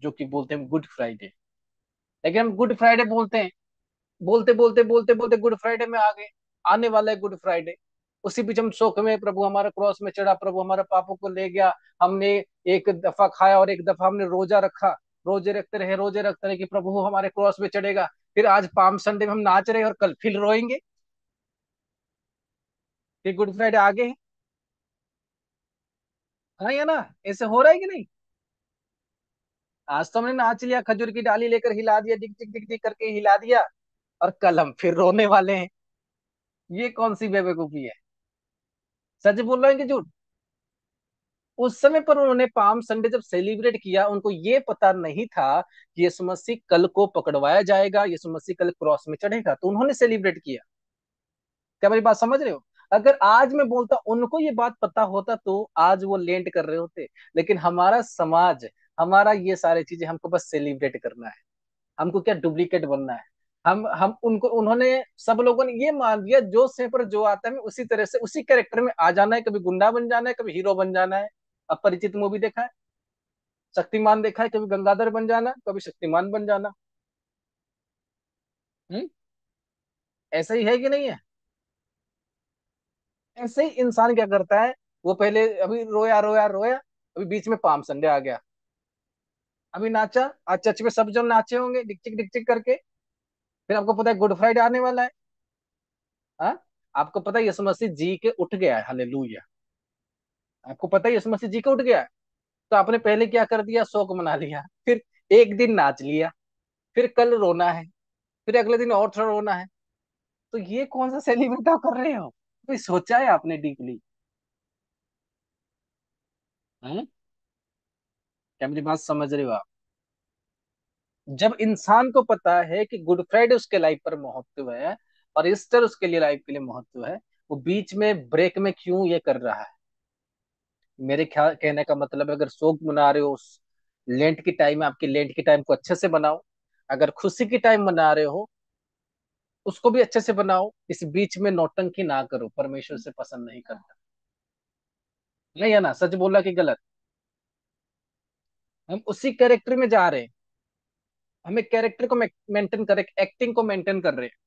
जो कि बोलते हैं गुड फ्राइडे। लेकिन हम गुड फ्राइडे बोलते हैं, बोलते बोलते बोलते बोलते गुड फ्राइडे में आ गए, आने वाला है गुड फ्राइडे। उसी बीच हम शोक में, प्रभु हमारा क्रॉस में चढ़ा, प्रभु हमारे पापों को ले गया, हमने एक दफा खाया और एक दफा हमने रोजा रखा, रोजे रखते रहे कि प्रभु हमारे क्रॉस में चढ़ेगा। फिर आज पाम संडे में हम नाच रहे हैं और कल फिर रोएंगे, फिर गुड फ्राइडे आगे है। हाँ या ना? ऐसे हो रहा है कि नहीं? आज तो हमने नाच लिया, खजूर की डाली लेकर हिला दिया, डिक डिक करके हिला दिया, और कल हम फिर रोने वाले हैं। ये कौन सी बेवकूफी है? सच बोल रहे हैं कि झूठ? उस समय पर उन्होंने पाम संडे जब सेलिब्रेट किया, उनको ये पता नहीं था कि यीशु मसीह कल को पकड़वाया जाएगा, यीशु मसीह कल क्रॉस में चढ़ेगा, तो उन्होंने सेलिब्रेट किया। क्या मेरी बात समझ रहे हो? अगर आज मैं बोलता उनको ये बात पता होता तो आज वो लेंट कर रहे होते। लेकिन हमारा समाज, हमारा ये सारी चीजें, हमको बस सेलिब्रेट करना है, हमको क्या डुप्लीकेट बनना है। हम उनको, उन्होंने, सब लोगों ने ये मान लिया जो से पर जो आता है उसी तरह से उसी कैरेक्टर में आ जाना है, कभी गुंडा बन जाना है, कभी हीरो बन जाना है। अपरिचित मूवी देखा है, शक्तिमान देखा है, कभी गंगाधर बन जाना, कभी शक्तिमान बन जाना। हम्म, ऐसा ही है कि नहीं है? ऐसे ही इंसान क्या करता है, वो पहले अभी रोया रोया रोया, अभी बीच में पाम संडे आ गया, अभी नाचा, आज चर्च में सब जन नाचे होंगे डिक चिक करके, फिर आपको पता है गुड फ्राइडे आने वाला है। हाँ, आपको पता है यीशु मसीह जी के उठ गया है, हालेलुया। आपको पता है यीशु मसीह जी के उठ गया है, तो आपने पहले क्या कर दिया, शोक मना लिया, फिर एक दिन नाच लिया, फिर कल रोना है, फिर अगले दिन और थोड़ा रोना है। तो ये कौन सा सेलिब्रेट आप कर रहे हो? कोई सोचा है आपने डीपली? है? क्या मेरी बात समझ रहे हो आप? जब इंसान को पता है कि गुड फ्राइडे उसके लाइफ पर महत्व है और ईस्टर उसके लिए लाइफ के लिए महत्व है, वो बीच में ब्रेक में क्यों ये कर रहा है? मेरे ख्याल कहने का मतलब है, अगर शोक मना रहे हो उस लेंट की टाइम में, आपकी लेंट की टाइम को अच्छे से बनाओ। अगर खुशी की टाइम मना रहे हो, उसको भी अच्छे से बनाओ। इस बीच में नौटंकी ना करो, परमेश्वर से पसंद नहीं करता। नहीं है ना? सच बोला कि गलत? हम उसी कैरेक्टर में जा रहे हैं। हमें कैरेक्टर को मेंटेन कर, एक्टिंग को मेंटेन कर रहे हैं।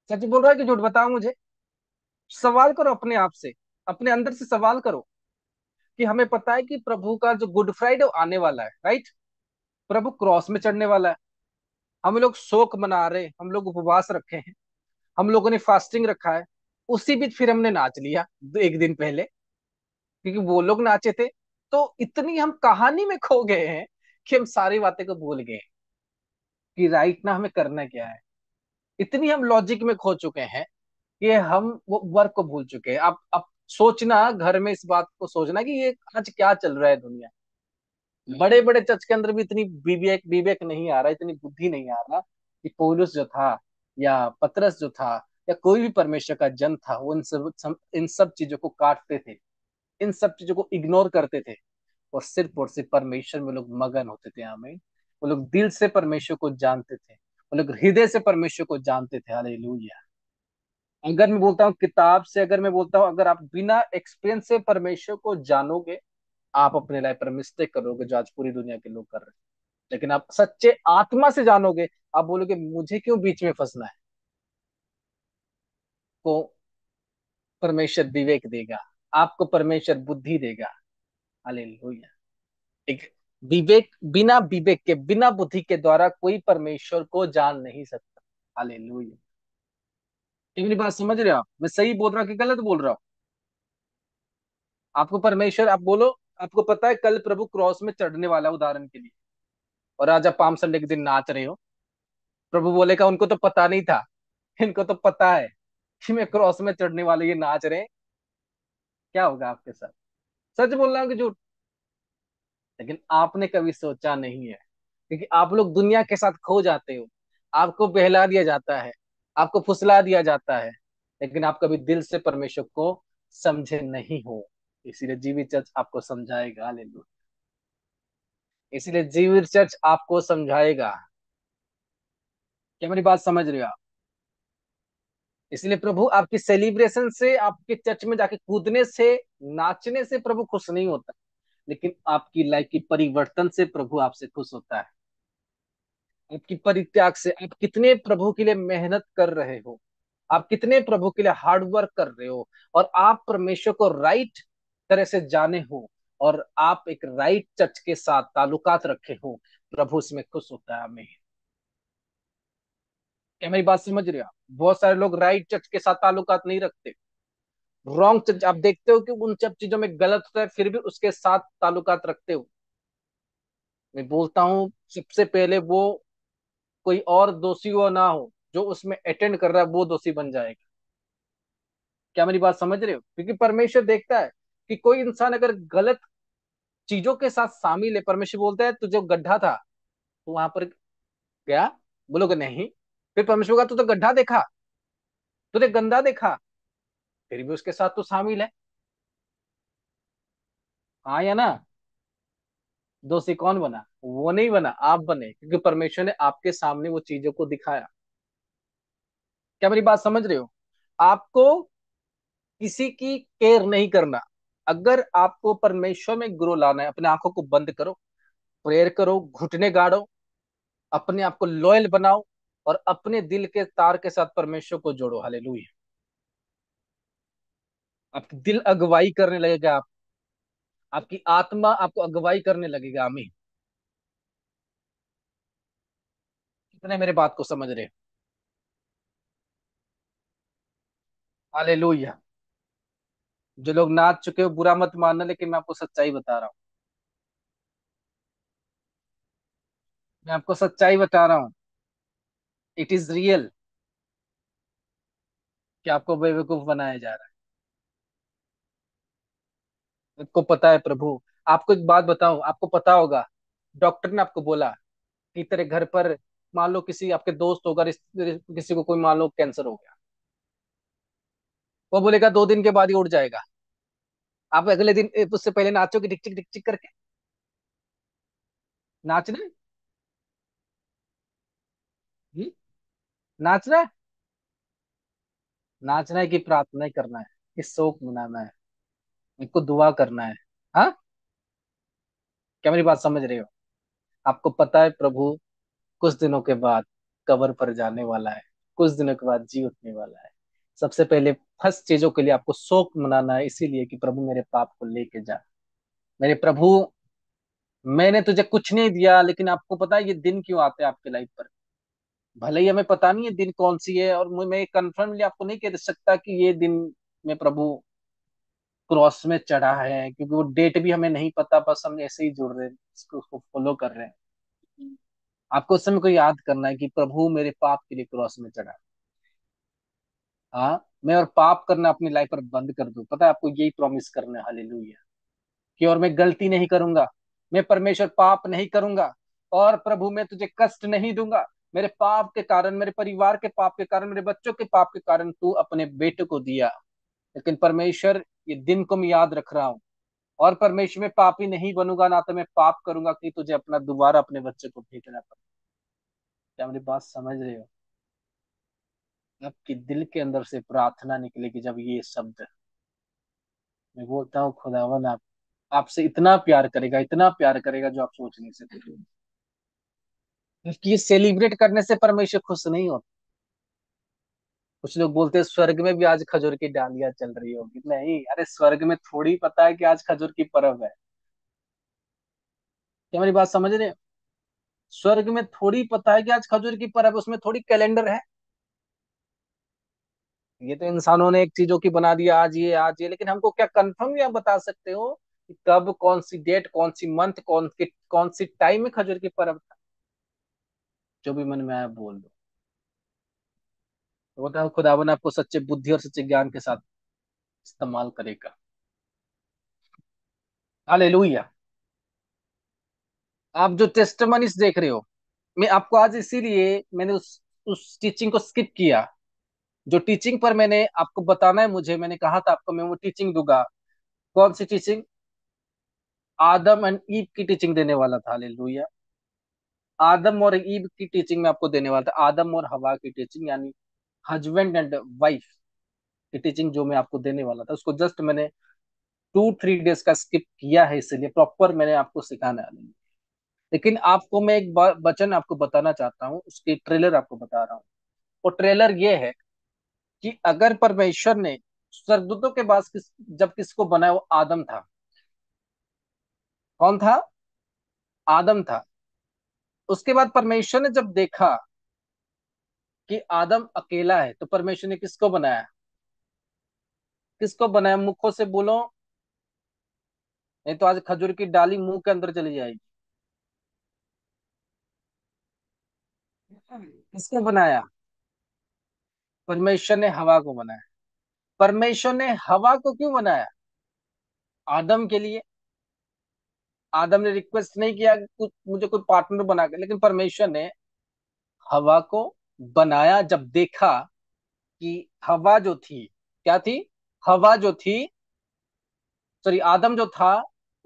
सच बोल रहा है कि झूठ? बताओ मुझे। सवाल करो अपने आप से, अपने अंदर से सवाल करो कि हमें पता है कि प्रभु का जो गुड फ्राइडे आने वाला है, राइट? प्रभु क्रॉस में चढ़ने वाला है। हम लोग शोक मना रहे हैं, हम लोग उपवास रखे हैं, हम लोगों ने फास्टिंग रखा है। उसी बीच फिर हमने नाच लिया एक दिन पहले, क्योंकि वो लोग नाचे थे। तो इतनी हम कहानी में खो गए हैं कि हम सारी बातें को भूल गए कि राइट ना हमें करना क्या है। इतनी हम लॉजिक में खो चुके हैं कि हम वो वर्क को भूल चुके हैं। आप सोचना, घर में इस बात को सोचना कि ये आज क्या चल रहा है दुनिया। बड़े बड़े चर्च के अंदर भी इतनी विवेक विवेक नहीं आ रहा, इतनी बुद्धि नहीं आ रहा कि पौलुस जो था या पतरस जो था या कोई भी परमेश्वर का जन था, वो इन सब चीजों को काटते थे, इन सब चीजों को इग्नोर करते थे और सिर्फ परमेश्वर में लोग मगन होते थे। आमीन। वो लोग दिल से परमेश्वर को जानते थे, वो लोग हृदय से परमेश्वर को जानते थे। हालेलुया। अगर मैं बोलता हूँ किताब से, अगर मैं बोलता हूँ अगर आप बिना एक्सपीरियंस से परमेश्वर को जानोगे, आप अपने लाइफ पर मिस्टेक करोगे जो आज पूरी दुनिया के लोग कर रहे हैं। लेकिन आप सच्चे आत्मा से जानोगे, आप बोलोगे मुझे क्यों बीच में फंसना है। को परमेश्वर विवेक देगा, आपको परमेश्वर बुद्धि देगा। हालेलुया। एक विवेक के, बिना बुद्धि के द्वारा कोई परमेश्वर को जान नहीं सकता। हालेलुया। ये मेरी बात समझ रहे हो आप? मैं सही बोल रहा हूँ कि गलत बोल रहा हूँ? आपको परमेश्वर, आप बोलो, आपको पता है कल प्रभु क्रॉस में चढ़ने वाला है, उदाहरण के लिए, और आज आप पाम संडे के दिन नाच रहे हो। प्रभु बोलेगा उनको तो पता नहीं था, इनको तो पता है कि मैं क्रॉस में चढ़ने वाले, ये नाच रहे हैं। क्या होगा आपके साथ? सच बोल रहा हूँ कि झूठ? लेकिन आपने कभी सोचा नहीं है, क्योंकि आप लोग दुनिया के साथ खो जाते हो। आपको बहला दिया जाता है, आपको फुसला दिया जाता है, लेकिन आप कभी दिल से परमेश्वर को समझे नहीं हो। इसीलिए जीवित चर्च आपको समझाएगा। हालेलुया। इसीलिए जीवित चर्च आपको समझाएगा। क्या मेरी बात समझ रहे हो आप? इसलिए प्रभु आपकी सेलिब्रेशन से, आपके चर्च में जाके कूदने से, नाचने से प्रभु खुश नहीं होता, लेकिन आपकी लाइफ की परिवर्तन से प्रभु आपसे खुश होता है। आपकी परित्याग से, आप कितने प्रभु के लिए मेहनत कर रहे हो, आप कितने प्रभु के लिए हार्ड वर्क कर रहे हो, और आप परमेश्वर को राइट तरह से जाने हो, और आप एक राइट चर्च के साथ ताल्लुकात रखे हो, प्रभु इसमें खुश होता है। हमें, क्या मेरी बात समझ रहे हो आप? बहुत सारे लोग राइट चर्च के साथ ताल्लुकात नहीं रखते, रॉन्ग चर्च, आप देखते हो कि उन सब चीजों में गलत होता है, फिर भी उसके साथ ताल्लुकात रखते हो। मैं बोलता हूँ सबसे पहले वो कोई और दोषी हो ना हो, जो उसमें अटेंड कर रहा है वो दोषी बन जाएगा। क्या मेरी बात समझ रहे हो? क्योंकि परमेश्वर देखता है कि कोई इंसान अगर गलत चीजों के साथ शामिल है, परमेश्वर बोलता है तू जो गड्ढा था, तू वहां पर गया? बोलोगे नहीं। फिर परमेश्वर का तू तो गड्ढा देखा, तूने गंदा देखा, फिर भी उसके साथ तू शामिल है। हाँ या ना? दोषी कौन बना? वो नहीं बना, आप बने, क्योंकि परमेश्वर ने आपके सामने वो चीजों को दिखाया। क्या मेरी बात समझ रहे हो? आपको किसी की केयर नहीं करना। अगर आपको परमेश्वर में ग्रो लाना है, अपने आंखों को बंद करो, प्रेयर करो, घुटने गाड़ो, अपने आप को लॉयल बनाओ, और अपने दिल के तार के साथ परमेश्वर को जोड़ो। हालेलुया। आपकी दिल अगुवाई करने लगेगा, आपकी आत्मा आपको अगुवाई करने लगेगा। आमीन। कितने मेरे बात को समझ रहे? हालेलुया। जो लोग नाच चुके हो बुरा मत मानना, लेकिन मैं आपको सच्चाई बता रहा हूँ। मैं आपको सच्चाई बता रहा हूँ। It is real. कि आपको बेवकूफ बनाया जा रहा है? आपको पता है प्रभु, आपको एक बात बताऊं, आपको पता होगा, डॉक्टर ने आपको बोला कि तेरे घर पर मान लो किसी आपके दोस्त होगा, किसी को कोई मान लो कैंसर हो गया, वो बोलेगा 2 दिन के बाद ही उड़ जाएगा। आप अगले दिन उससे पहले नाचोगे टिक टिक टिक टिक करके? नाचना है? हम्म? नाचना है? नाचना है कि प्रार्थना ही करना है, कि शोक मनाना है, इनको दुआ करना है? हाँ, क्या मेरी बात समझ रहे हो? आपको पता है प्रभु कुछ दिनों के बाद कब्र पर जाने वाला है, कुछ दिनों के बाद जी उठने वाला है। सबसे पहले फर्स्ट चीजों के लिए आपको शोक मनाना है, इसीलिए कि प्रभु मेरे पाप को लेके जा। मेरे प्रभु, मैंने तुझे कुछ नहीं दिया, लेकिन आपको पता है ये दिन क्यों आते हैं आपके लाइफ पर? भले ही हमें पता नहीं है दिन कौन सी है, और मैं कंफर्मली आपको नहीं कह सकता कि ये दिन में प्रभु क्रॉस में चढ़ा है, क्योंकि वो डेट भी हमें नहीं पता, बस हम ऐसे ही जुड़ रहे हैं, उसको फॉलो कर रहे हैं। आपको उस समय को याद करना है कि प्रभु मेरे पाप के लिए क्रॉस में चढ़ा। हाँ, मैं और पाप करना अपनी लाइफ पर बंद कर दूं, पता है आपको यही प्रॉमिस करना है, हालेलुया, कि और मैं गलती नहीं करूंगा, मैं परमेश्वर पाप नहीं करूंगा, और प्रभु मैं तुझे कष्ट नहीं दूंगा। मेरे पाप के कारण, मेरे परिवार के पाप के कारण, मेरे बच्चों के पाप के कारण तू अपने बेटे को दिया, लेकिन परमेश्वर ये दिन को मैं याद रख रहा हूँ, और परमेश्वर में पापी नहीं बनूंगा, ना तो मैं पाप करूंगा कि तुझे अपना दोबारा अपने बच्चे को भेजना पड़े। क्या मेरी बात समझ रहे हो? आपके दिल के अंदर से प्रार्थना निकलेगी जब ये शब्द, मैं बोलता हूँ खुदावन आप आपसे इतना प्यार करेगा, इतना प्यार करेगा जो आप सोच नहीं सकते। क्योंकि ये सेलिब्रेट करने से परमेश्वर खुश नहीं होता। कुछ लोग बोलते हैं स्वर्ग में भी आज खजूर की डालियां चल रही होगी, नहीं, अरे स्वर्ग में थोड़ी पता है कि आज खजूर की पर्व है। क्या मेरी बात समझ रहे हैं? स्वर्ग में थोड़ी पता है कि आज खजूर की पर्व है, उसमें थोड़ी कैलेंडर है। ये तो इंसानों ने एक चीजों की बना दिया, आज ये, लेकिन हमको क्या कंफर्म या बता सकते हो कि कब, कौन सी डेट, कौन सी मंथ, कौन सी टाइम में खजूर की पर्व था? जो भी मन में आया बोल दो। तो बताओ खुदावन आपको सच्चे बुद्धि और सच्चे ज्ञान के साथ इस्तेमाल करेगा। हालेलुया। आप जो टेस्टमनीज देख रहे हो, मैं आपको आज इसीलिए मैंने उस टीचिंग को स्किप किया, जो टीचिंग पर मैंने आपको बताना है, मुझे मैंने कहा था आपको मैं वो टीचिंग दूंगा। कौन सी टीचिंग? आदम एंड ईव की टीचिंग देने वाला था। हालेलुया। आदम और ईव की टीचिंग में आपको देने वाला था, आदम और हवा की टीचिंग, यानी हस्बैंड एंड वाइफ की टीचिंग जो मैं आपको देने वाला था, उसको जस्ट मैंने 2-3 डेज का स्किप किया है, इसलिए प्रॉपर मैंने आपको सिखाना है। लेकिन आपको मैं एक वचन आपको बताना चाहता हूँ, उसकी ट्रेलर आपको बता रहा हूँ। वो ट्रेलर ये है कि अगर परमेश्वर ने स्वर्गदूतों के पास जब किसको बनाया, वो आदम था। कौन था? आदम था। उसके बाद परमेश्वर ने जब देखा कि आदम अकेला है, तो परमेश्वर ने किसको बनाया? किसको बनाया? मुखों से बोलो, नहीं तो आज खजूर की डाली मुंह के अंदर चली जाएगी। किसको बनाया? परमेश्वर ने हवा को बनाया। परमेश्वर ने हवा को क्यों बनाया? आदम के लिए। आदम ने रिक्वेस्ट नहीं किया कि मुझे कोई पार्टनर बना के, लेकिन परमेश्वर ने हवा को बनाया जब देखा कि हवा जो थी, क्या थी? हवा जो थी, सॉरी, आदम जो था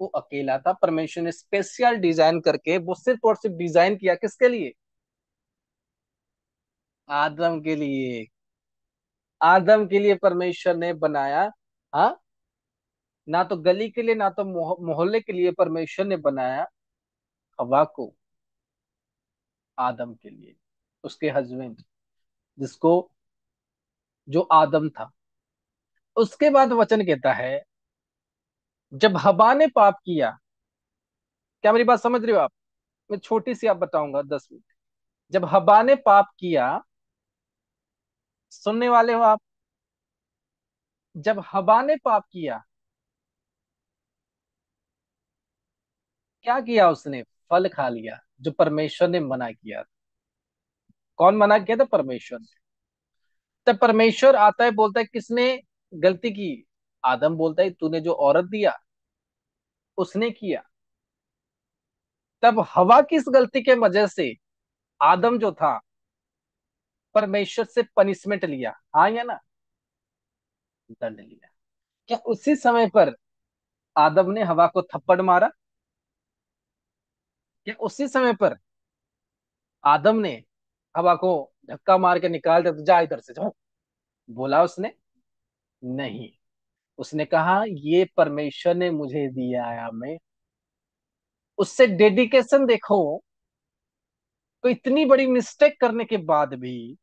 वो अकेला था। परमेश्वर ने स्पेशल डिजाइन करके वो सिर्फ और सिर्फ डिजाइन किया, किसके लिए? आदम के लिए। आदम के लिए परमेश्वर ने बनाया। हाँ, ना तो गली के लिए, ना तो मोहल्ले के लिए, परमेश्वर ने बनाया हवा को आदम के लिए, उसके हस्बैंड, जिसको, जो आदम था। उसके बाद वचन कहता है जब हवा ने पाप किया, क्या मेरी बात समझ रहे हो आप? मैं छोटी सी आप बताऊंगा 10 मिनट। जब हवा ने पाप किया, सुनने वाले हो आप? जब हवा ने पाप किया, क्या किया उसने? फल खा लिया जो परमेश्वर ने मना किया था। कौन मना किया था? परमेश्वर ने। तब परमेश्वर आता है, बोलता है किसने गलती की? आदम बोलता है तूने जो औरत दिया उसने किया। तब हवा किस गलती के वजह से आदम जो था परमेश्वर से पनिशमेंट लिया, हाँ या ना? दंड लिया। क्या उसी समय पर आदम ने हवा को थप्पड़ मारा? क्या उसी समय पर आदम ने हवा को धक्का मार के निकाल दिया, तो जा इधर से जाओ, बोला उसने? नहीं। उसने कहा ये परमेश्वर ने मुझे दिया है, हमें उससे डेडिकेशन देखो। तो इतनी बड़ी मिस्टेक करने के बाद भी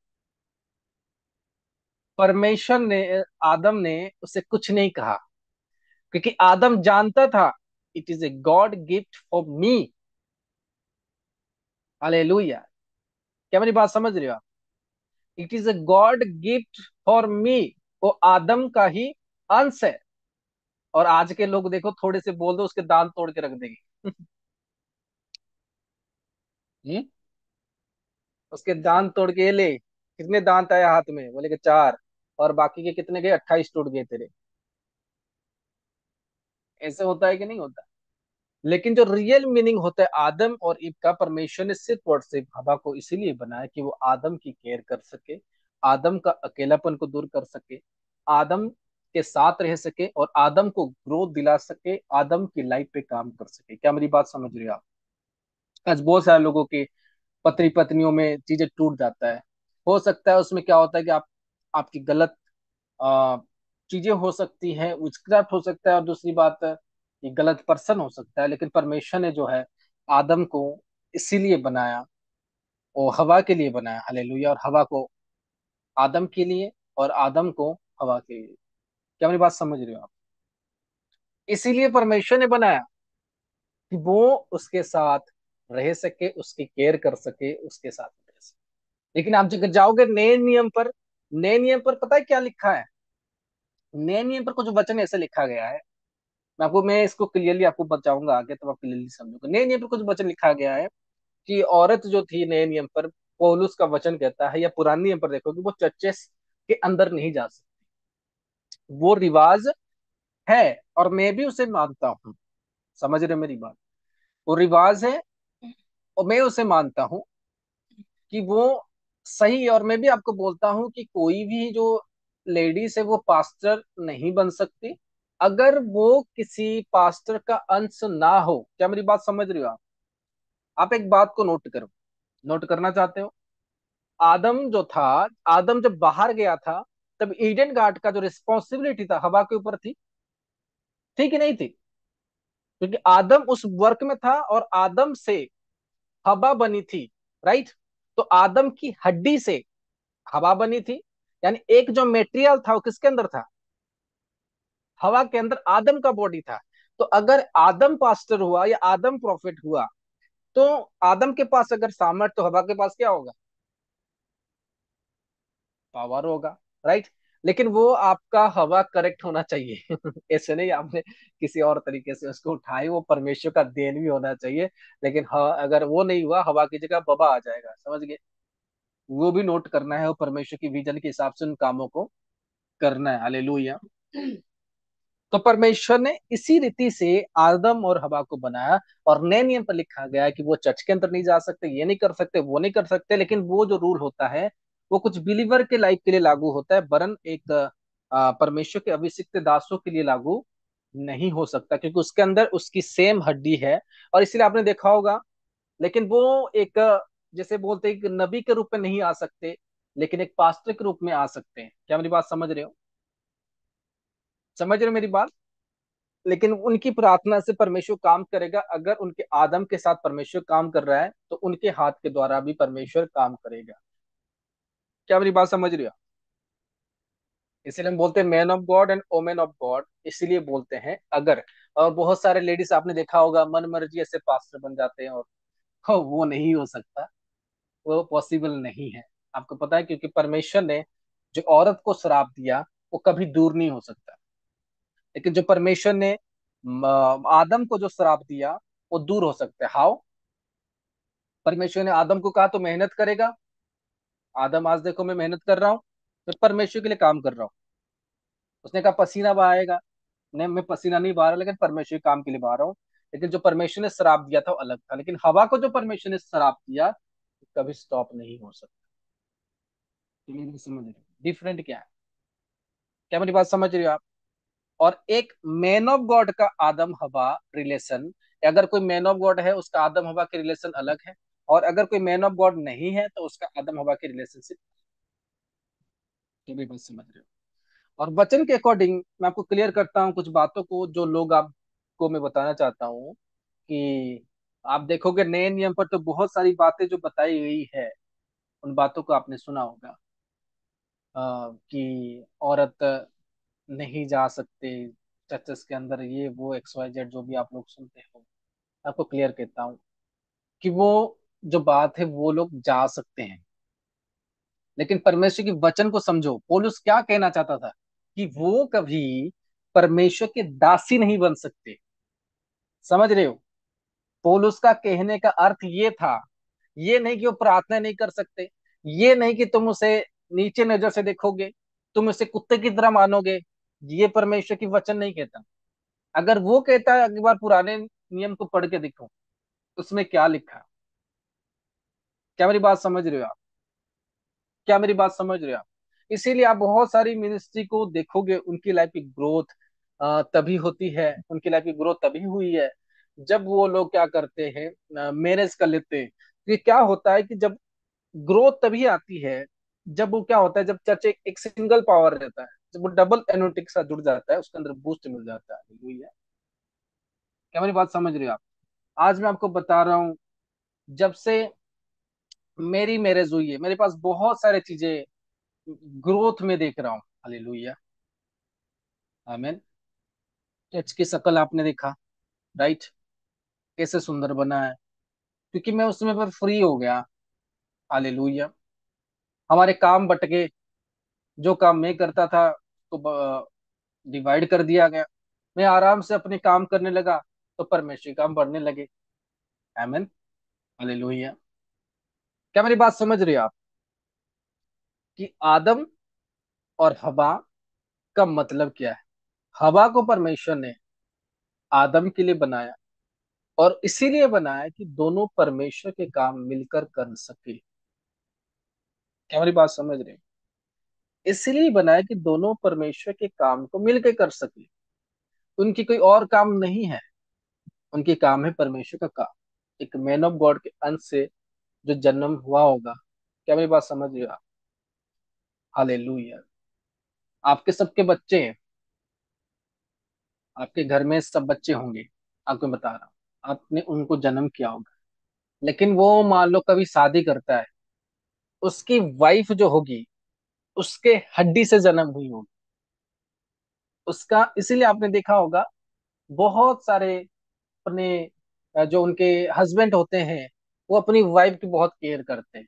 परमेश्वर ने, आदम ने उसे कुछ नहीं कहा, क्योंकि आदम जानता था it is a god gift for me. Hallelujah. क्या मेरी बात समझ रहे हो आप? It is a god gift for me. वो आदम का ही अंश है। और आज के लोग देखो, थोड़े से बोल दो उसके दांत तोड़ के रख देंगे। हम्म? उसके दांत तोड़ के, ये ले कितने दांत आए हाथ में, बोले कि चार, और बाकी के कितने गए? 28 टूट गए तेरे। ऐसे होता है कि नहीं होता? लेकिन जो रियल मीनिंग होता है आदम और ईव का, परमेश्वर ने सिर्फ और सिर्फ हवा को इसीलिए बनाया कि वो आदम की केयर कर सके, आदम का अकेलापन को दूर कर सके, आदम के साथ रह सके, और आदम को ग्रोथ दिला सके, आदम की लाइफ पे काम कर सके। क्या मेरी बात समझ रहे हो आप? आज बहुत सारे लोगों के पति पत्नियों में चीजें टूट जाता है। हो सकता है उसमें क्या होता है कि आपकी गलत आ, चीजें हो सकती हैं, विचक्राफ्ट हो सकता है, और दूसरी बात ये गलत पर्सन हो सकता है। लेकिन परमेश्वर ने जो है आदम को इसीलिए बनाया, और हवा के लिए बनाया। हालेलुया। और हवा को आदम के लिए, और आदम को हवा के लिए। क्या मेरी बात समझ रहे हो आप? इसीलिए परमेश्वर ने बनाया कि वो उसके साथ रह सके, उसकी केयर कर सके, उसके साथ रह सके। लेकिन आप जब जाओगे नए नियम पर, नए नियम पर पता है क्या लिखा है? नए नियम पर कुछ वचन ऐसे लिखा गया है, मैं इसको क्लियरली आपको बताऊंगा आगे, तो आप क्लियरली समझोगे। नए नियम पर कुछ वचन लिखा गया है कि औरत जो थी नए नियम पर, पौलुस का वचन कहता है, या पुराने नियम पर देखो कि वो चर्चेस के अंदर नहीं जा सकती। वो रिवाज है, और मैं भी उसे मानता हूँ। समझ रहे हो मेरी बात? वो रिवाज है, और मैं उसे मानता हूँ कि वो सही है। और मैं भी आपको बोलता हूँ कि कोई भी जो लेडीज है वो पास्टर नहीं बन सकती अगर वो किसी पास्टर का अंश ना हो। क्या मेरी बात समझ रहे हो आप? आप एक बात को नोट करो, नोट करना चाहते हो? आदम जो था, आदम जब बाहर गया था, तब ईडन गार्ड का जो रिस्पॉन्सिबिलिटी था हवा के ऊपर थी कि नहीं थी? क्योंकि आदम उस वर्क में था, और आदम से हवा बनी थी, राइट? तो आदम की हड्डी से हवा बनी थी, यानी एक जो मेटेरियल था वो किसके अंदर था? हवा के अंदर आदम का बॉडी था। तो अगर आदम पास्टर हुआ या आदम प्रॉफिट हुआ, तो आदम के पास अगर सामर्थ्य, तो हवा के पास क्या होगा? पावर होगा, राइट? लेकिन वो आपका हवा करेक्ट होना चाहिए। ऐसे नहीं आपने किसी और तरीके से उसको उठाई, वो परमेश्वर का देन भी होना चाहिए। लेकिन अगर वो नहीं हुआ, हवा की जगह बबा आ जाएगा, समझ गए? वो भी नोट करना है, और परमेश्वर की विजन के हिसाब से उन कामों को करना है। हालेलुया। तो परमेश्वर ने इसी रीति से आदम और हवा को बनाया। और नए नियम पर लिखा गया है कि वो चर्च के अंदर नहीं जा सकते, ये नहीं कर सकते, वो नहीं कर सकते। लेकिन वो जो रूल होता है वो कुछ बिलीवर के लाइफ के लिए लागू होता है, वरन एक परमेश्वर के अभिषिक्त दासों के लिए लागू नहीं हो सकता, क्योंकि उसके अंदर उसकी सेम हड्डी है। और इसलिए आपने देखा होगा, लेकिन वो एक जैसे बोलते हैं कि नबी के रूप में नहीं आ सकते, लेकिन एक पास्टर के रूप में आ सकते हैं। क्या मेरी बात समझ रहे हो? समझ रहे हो मेरी बात? लेकिन उनकी प्रार्थना से परमेश्वर काम करेगा। अगर उनके आदम के साथ परमेश्वर काम कर रहा है, तो उनके हाथ के द्वारा भी परमेश्वर काम करेगा। क्या मेरी बात समझ रही हो? इसलिए हम बोलते हैं man of God and women of God, इसीलिए बोलते हैं। अगर, और बहुत सारे लेडीज आपने देखा होगा मन मर्जी ऐसे पास्टर बन जाते हैं, और वो नहीं हो सकता, वो पॉसिबल नहीं है। आपको पता है, क्योंकि परमेश्वर ने जो औरत को श्राप दिया वो कभी दूर नहीं हो सकता। लेकिन जो परमेश्वर ने आदम को जो श्राप दिया वो दूर हो सकता है। हाउ? परमेश्वर ने आदम को कहा तो मेहनत करेगा। आदम, आज देखो मैं मेहनत कर रहा हूँ, मैं परमेश्वर के लिए काम कर रहा हूँ। उसने कहा पसीना बहाएगा, नहीं मैं पसीना नहीं बहा रहा, लेकिन परमेश्वर के काम के लिए बहा रहा हूँ। लेकिन जो परमेश्वर ने श्राप दिया था वो अलग था, लेकिन हवा को जो परमेश्वर ने श्राप दिया कभी स्टॉप नहीं हो सकता। समझ रहे डिफरेंट क्या है? क्या मेरी बात समझ रहे हो आप? और एक मैन ऑफ गॉड का आदम हवा रिलेशन, अगर कोई मैन ऑफ गॉड है उसका आदम हवा के रिलेशन अलग है, और अगर कोई मैन ऑफ गॉड नहीं है तो उसका आदम हवा के रिलेशनशिप। भी बात समझ रहे हो? और वचन के अकॉर्डिंग मैं आपको क्लियर करता हूँ कुछ बातों को, जो लोग आपको मैं बताना चाहता हूँ कि आप देखोगे नए नियम पर तो बहुत सारी बातें जो बताई गई है, उन बातों को आपने सुना होगा। कि औरत नहीं जा सकते चर्चेस के अंदर, ये वो एक्स वाई जेड जो भी आप लोग सुनते हो। आपको क्लियर कहता हूँ कि वो जो बात है वो लोग जा सकते हैं, लेकिन परमेश्वर के वचन को समझो। पौलुस क्या कहना चाहता था कि वो कभी परमेश्वर के दासी नहीं बन सकते। समझ रहे हो? पौलुस का कहने का अर्थ ये था, ये नहीं कि वो प्रार्थना नहीं कर सकते, ये नहीं कि तुम उसे नीचे नजर से देखोगे, तुम उसे कुत्ते की तरह मानोगे। ये परमेश्वर की वचन नहीं कहता। अगर वो कहता है, एक बार पुराने नियम को पढ़ के देखो उसमें क्या लिखा है। क्या मेरी बात समझ रहे हो आप? क्या मेरी बात समझ रहे हो आप? इसीलिए आप बहुत सारी मिनिस्ट्री को देखोगे, उनकी लाइफ की ग्रोथ तभी होती है, उनकी लाइफ की ग्रोथ तभी हुई है जब वो लोग क्या करते हैं, मैनेज कर लेते हैं। कि क्या होता है कि जब ग्रोथ तभी आती है जब वो क्या होता है, जब चर्च एक सिंगल पावर रहता है, जब वो डबल एनोटिक साथ जुड़ जाता है, उसके अंदर बूस्ट मिल जाता है। हालेलुया। क्या मेरी बात समझ रहे हो आप? आज मैं आपको बता रहा हूँ, जब से मेरी मैरिज हुई है मेरे पास बहुत सारे चीजें ग्रोथ में देख रहा हूँ। हालेलुया। आमीन। चर्च की शक्ल आपने देखा, राइट? कैसे सुंदर बना है, क्योंकि मैं उसमें पर फ्री हो गया। हालेलुया। हमारे काम बट गए, जो काम मैं करता था तो डिवाइड कर दिया गया। मैं आराम से अपने काम करने लगा तो परमेश्वरी काम बढ़ने लगे। आमीन। हालेलुया। क्या मेरी बात समझ रहे हो आप? कि आदम और हवा का मतलब क्या है? हवा को परमेश्वर ने आदम के लिए बनाया, और इसीलिए बनाया कि दोनों परमेश्वर के काम मिलकर कर सके। क्या मेरी बात समझ रहे हैं? इसलिए बनाया कि दोनों परमेश्वर के काम को मिलकर कर सके। उनकी कोई और काम नहीं है, उनकी काम है परमेश्वर का काम। एक मैन ऑफ गॉड के अंश से जो जन्म हुआ होगा। क्या मेरी बात समझ रहे हो आप? हालेलुया। आपके सबके बच्चे हैं, आपके घर में सब बच्चे होंगे। आपको मैं बता रहा हूँ, आपने उनको जन्म किया होगा, लेकिन वो मान लो कभी शादी करता है, उसकी वाइफ जो होगी उसके हड्डी से जन्म हुई होगी उसका। इसीलिए आपने देखा होगा बहुत सारे अपने जो उनके हस्बैंड होते हैं वो अपनी वाइफ की बहुत केयर करते हैं।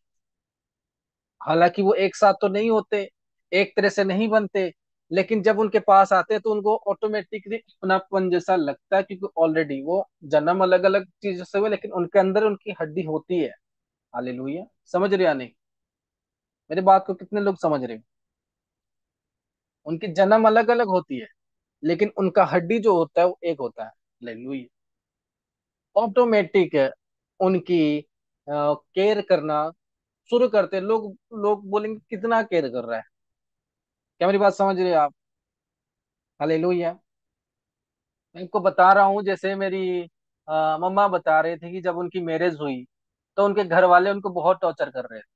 हालांकि वो एक साथ तो नहीं होते, एक तरह से नहीं बनते, लेकिन जब उनके पास आते हैं तो उनको ऑटोमेटिकली अपनापन जैसा लगता है, क्योंकि ऑलरेडी वो जन्म अलग अलग चीजों से हुए, लेकिन उनके अंदर उनकी हड्डी होती है। हालेलुया। समझ रहे या नहीं? मेरी बात को कितने लोग समझ रहे हैं? उनकी जन्म अलग अलग होती है, लेकिन उनका हड्डी जो होता है वो एक होता है। हालेलुया। ऑटोमेटिक उनकी केयर करना शुरू करते हैं। लोग लोग बोलेंगे कितना केयर कर रहा है। क्या मेरी बात समझ रहे हो आप? हालेलुया। मैं आपको बता रहा हूँ, जैसे मेरी मम्मा बता रहे थे कि जब उनकी मैरिज हुई तो उनके घर वाले उनको बहुत टॉर्चर कर रहे थे।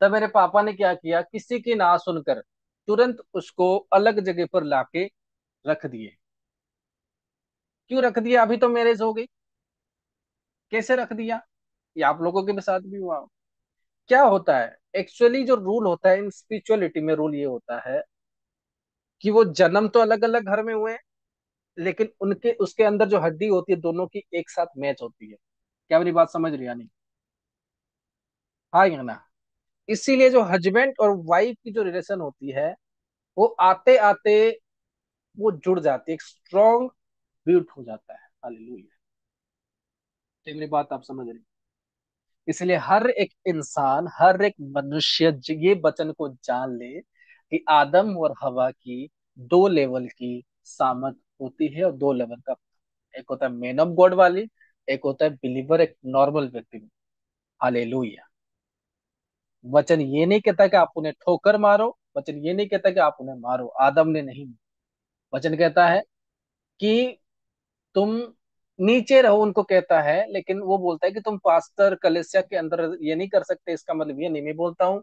तब मेरे पापा ने क्या किया, किसी की ना सुनकर तुरंत उसको अलग जगह पर लाके रख दिए। क्यों रख दिया? अभी तो मैरिज हो गई। कैसे रख दिया? ये आप लोगों के साथ भी हुआ। क्या होता है एक्चुअली, जो रूल होता है इन स्पिरिचुअलिटी में, रूल ये होता है कि वो जन्म तो अलग अलग घर में हुए, लेकिन उनके उसके अंदर जो हड्डी होती है दोनों की एक साथ मैच होती है। क्या मेरी बात समझ रही है यानी? हाँ या ना? इसीलिए जो हस्बैंड और वाइफ की जो रिलेशन होती है वो आते आते वो जुड़ जाती है, एक स्ट्रॉन्ग ब्यूट हो जाता है। हालेलुया। तो मेरी बात आप समझ रही हैं? इसलिए हर एक इंसान, हर एक मनुष्य ये वचन को जान ले कि आदम और हवा की दो लेवल की सामत होती है, और दो लेवल का, एक होता है मैन ऑफ गॉड वाली, एक होता है बिलीवर, एक नॉर्मल व्यक्ति। हालेलुया। वचन ये नहीं कहता कि आप उन्हें ठोकर मारो, वचन ये नहीं कहता कि आप उन्हें मारो, आदम ने नहीं। वचन कहता है कि तुम नीचे रहो, उनको कहता है, लेकिन वो बोलता है कि तुम पास्टर कलेसिया के अंदर ये नहीं कर सकते। इसका मतलब ये नहीं, मैं बोलता हूँ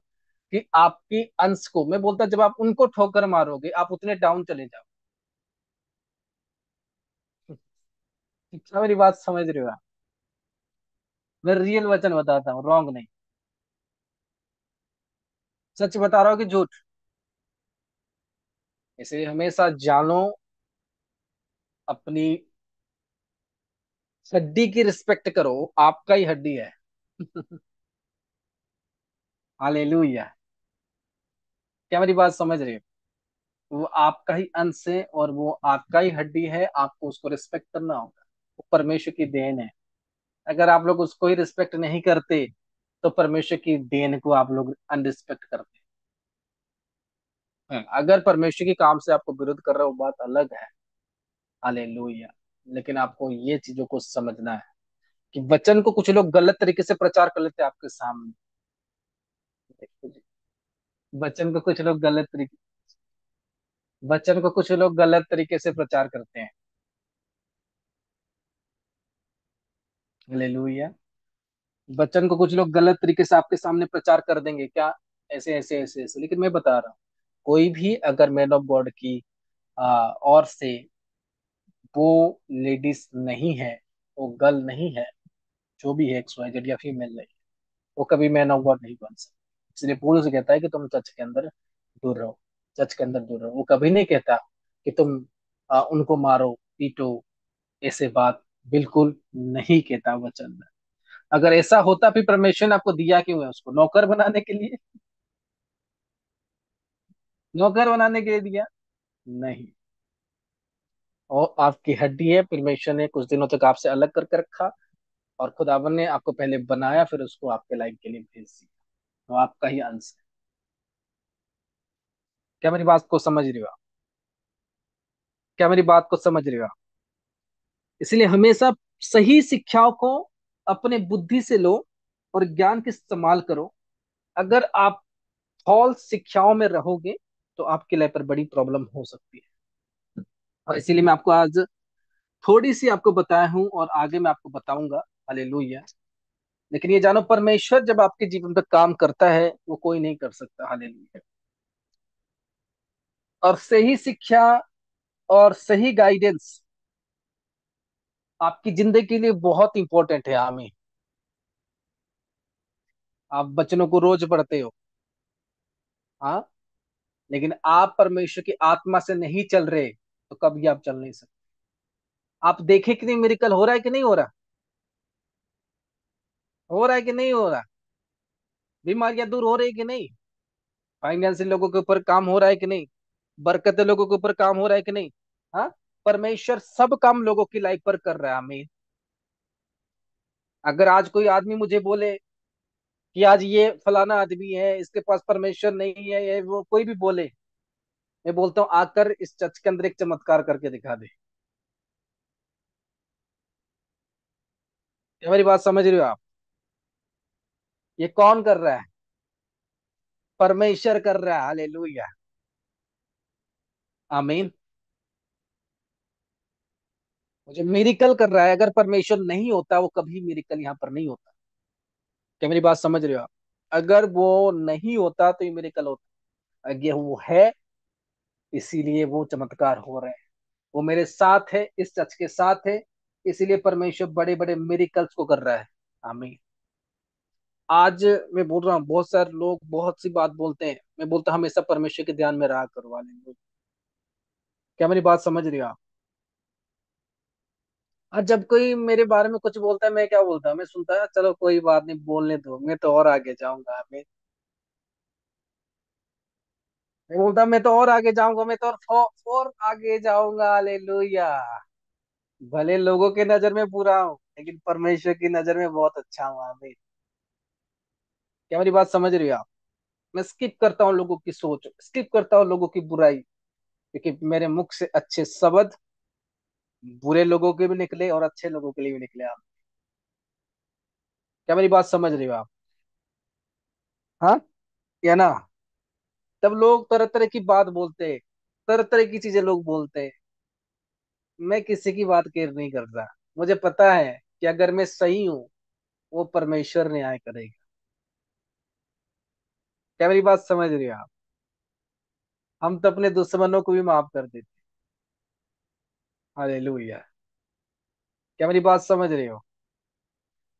कि आपकी अंश को, मैं बोलता जब आप उनको ठोकर मारोगे आप उतने डाउन चले जाओ। क्या मेरी बात समझ रहे हो आप? मैं रियल वचन बताता हूँ, रॉन्ग नहीं। सच बता रहा हूँ कि झूठ? इसलिए हमेशा जानो, अपनी हड्डी की रिस्पेक्ट करो, आपका ही हड्डी है। हालेलुया। क्या मेरी बात समझ रहे हो? वो आपका ही अंश है और वो आपका ही हड्डी है, आपको उसको रिस्पेक्ट करना होगा। वो परमेश्वर की देन है। अगर आप लोग उसको ही रिस्पेक्ट नहीं करते तो परमेश्वर की देन को आप लोग अनरिस्पेक्ट करते हैं। अगर परमेश्वर के काम से आपको विरोध कर रहा है वो बात अलग है। हालेलुया। लेकिन आपको ये चीजों को समझना है कि वचन को कुछ लोग गलत तरीके से प्रचार कर लेते हैं आपके सामने। वचन को कुछ लोग गलत तरीके वचन को कुछ लोग गलत तरीके से प्रचार करते हैं। हालेलुया। वचन को कुछ लोग गलत तरीके से आपके सामने प्रचार कर देंगे, क्या ऐसे ऐसे ऐसे ऐसे। लेकिन मैं बता रहा हूँ, कोई भी अगर मैन ऑफ गॉड की और से वो लेडीज नहीं है, वो गर्ल नहीं है, जो भी है, XYZ या फीमेल नहीं, वो कभी मैन ऑफ गॉड नहीं बन सकता। इसलिए पौलुस कहता है कि तुम चर्च के अंदर दूर रहो, चर्च के अंदर दूर रहो। वो कभी नहीं कहता कि तुम उनको मारो पीटो, ऐसे बात बिल्कुल नहीं कहता वचन में। अगर ऐसा होता फिर परमेश्वर ने आपको दिया क्यों है? उसको नौकर बनाने के लिए? नौकर बनाने के लिए दिया? नहीं। और आपकी हड्डी है, परमेश्वर ने कुछ दिनों तक आपसे अलग करके रखा, और खुदावन ने आपको पहले बनाया, फिर उसको आपके लाइफ के लिए भेज दिया। तो आपका ही अंश है। क्या मेरी बात को समझ रही हो आप? क्या मेरी बात को समझ रही हो आप? इसलिए हमेशा सही शिक्षाओं को अपने बुद्धि से लो और ज्ञान की इस्तेमाल करो। अगर आप फॉल्स शिक्षाओं में रहोगे तो आपके लाइफ पर बड़ी प्रॉब्लम हो सकती है। और इसीलिए मैं आपको आज थोड़ी सी आपको बताया हूं, और आगे मैं आपको बताऊंगा। हालेलुया। लेकिन ये जानो, परमेश्वर जब आपके जीवन पर काम करता है वो कोई नहीं कर सकता। हालेलुया। और सही शिक्षा और सही गाइडेंस आपकी जिंदगी के लिए बहुत इंपॉर्टेंट है। आमीन। आप बचनों को रोज पढ़ते हो, हाँ, लेकिन आप परमेश्वर की आत्मा से नहीं चल रहे तो कभी आप चल नहीं सकते। आप देखें कि नहीं, मिरेकल हो रहा है कि नहीं हो रहा? हो रहा है कि नहीं हो रहा? बीमारियां दूर हो रही है कि नहीं? फाइनेंशियल लोगों के ऊपर काम हो रहा है कि नहीं? बरकत लोगों के ऊपर काम हो रहा है कि नहीं? हाँ, परमेश्वर सब काम लोगों की लाइफ पर कर रहा है। आमीन। अगर आज कोई आदमी मुझे बोले कि आज ये फलाना आदमी है, इसके पास परमेश्वर नहीं है, ये वो कोई भी बोले, मैं बोलता हूँ आकर इस चर्च के अंदर एक चमत्कार करके दिखा दे। ये मेरी बात समझ रहे हो आप? ये कौन कर रहा है? परमेश्वर कर रहा है। हालेलुया। आमीन। मुझे मिरेकल कर रहा है। अगर परमेश्वर नहीं होता वो कभी मिरेकल यहाँ पर नहीं होता। क्या मेरी बात समझ रहे हो आप? अगर वो नहीं होता तो ये मिरेकल होता। अगर वो है, इसीलिए वो चमत्कार हो रहे हैं। वो मेरे साथ है, इस चर्च के साथ है, इसीलिए परमेश्वर बड़े बड़े मिरेकल्स को कर रहा है। आमीन। आज मैं बोल रहा हूँ, बहुत सारे लोग बहुत सी बात बोलते हैं, मैं बोलता हूं, हमेशा परमेश्वर के ध्यान में रहा करो वाले। क्या मेरी बात समझ रही हो आप? आज जब कोई मेरे बारे में कुछ बोलता है, मैं क्या बोलता हूँ, मैं सुनता है, चलो कोई बात नहीं, बोलने दो, मैं तो और आगे जाऊंगा। मैं बोलता हूँ मैं तो और आगे जाऊंगा, मैं तो और आगे जाऊंगा। हालेलुया। भले लोगों के नजर में बुरा हूँ, लेकिन परमेश्वर की नजर में बहुत अच्छा हूँ। आमीन। क्या मेरी बात समझ रही हो आप? मैं स्किप करता हूँ लोगों की सोच, स्किप करता हूँ लोगों की बुराई, क्योंकि मेरे मुख से अच्छे शब्द बुरे लोगों के भी निकले और अच्छे लोगों के लिए भी निकले आप। क्या मेरी बात समझ रही हो आप? हाँ या ना? तब लोग तरह तरह की बात बोलते हैं, तरह तरह की चीजें लोग बोलते हैं। मैं किसी की बात केयर नहीं करता। मुझे पता है कि अगर मैं सही हूं, वो परमेश्वर न्याय करेगा। क्या मेरी बात समझ रही हो आप? हम तो अपने दुश्मनों को भी माफ कर देते। हालेलुया। क्या मेरी बात समझ रहे हो?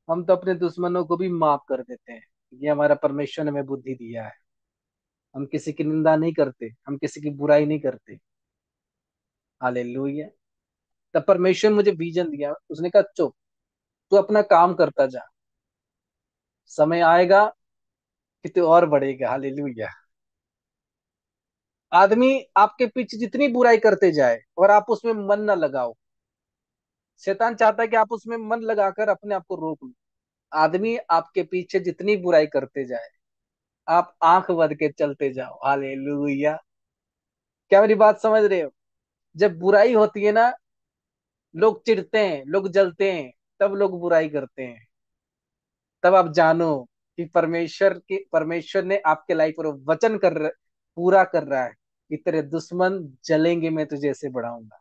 हम तो अपने दुश्मनों को भी माफ कर देते हैं। ये हमारा परमेश्वर ने हमें बुद्धि दिया है। हम किसी की निंदा नहीं करते, हम किसी की बुराई नहीं करते। हालेलुया। तब परमेश्वर ने मुझे विजन दिया, उसने कहा चुप, तू अपना काम करता जा, समय आएगा कि तू और बढ़ेगा। हालेलुया। आदमी आपके पीछे जितनी बुराई करते जाए और आप उसमें मन न लगाओ, शैतान चाहता है कि आप उसमें मन लगाकर अपने आप को रोक लो। आदमी आपके पीछे जितनी बुराई करते जाए, आप आंख बंद के चलते जाओ। हालेलुया। क्या मेरी बात समझ रहे हो? जब बुराई होती है ना, लोग चिढ़ते हैं, लोग जलते हैं, तब लोग बुराई करते हैं। तब आप जानो कि परमेश्वर ने आपके लाइफ पर वचन पूरा कर रहा है कि तेरे दुश्मन जलेंगे, मैं तुझे ऐसे बढ़ाऊंगा।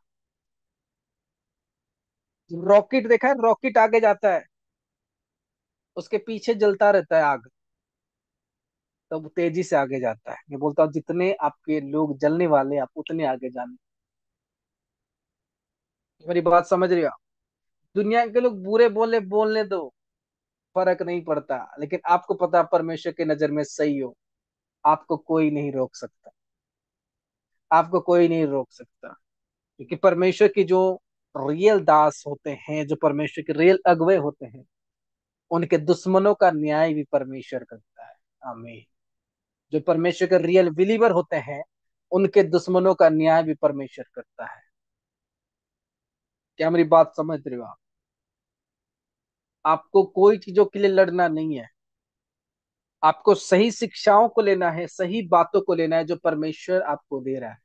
रॉकेट देखा है? रॉकेट आगे जाता है, उसके पीछे जलता रहता है आग, तब वो तेजी से आगे जाता है। मैं बोलता हूँ जितने आपके लोग जलने वाले हैं, आप उतने आगे जाने। मेरी बात समझ रही हो आप? दुनिया के लोग बुरे बोलने दो, फर्क नहीं पड़ता, लेकिन आपको पता परमेश्वर की नजर में सही हो, आपको कोई नहीं रोक सकता। आपको कोई नहीं रोक सकता, क्योंकि परमेश्वर की जो रियल दास होते हैं, जो परमेश्वर के रियल अगुवे होते हैं, उनके दुश्मनों का न्याय भी परमेश्वर करता है। आमीन। जो परमेश्वर के रियल बिलीवर होते हैं, उनके दुश्मनों का न्याय भी परमेश्वर करता है। क्या मेरी बात समझ रहे हो आप? आपको कोई चीजों के लिए लड़ना नहीं है। आपको सही शिक्षाओं को लेना है, सही बातों को लेना है जो परमेश्वर आपको दे रहा है।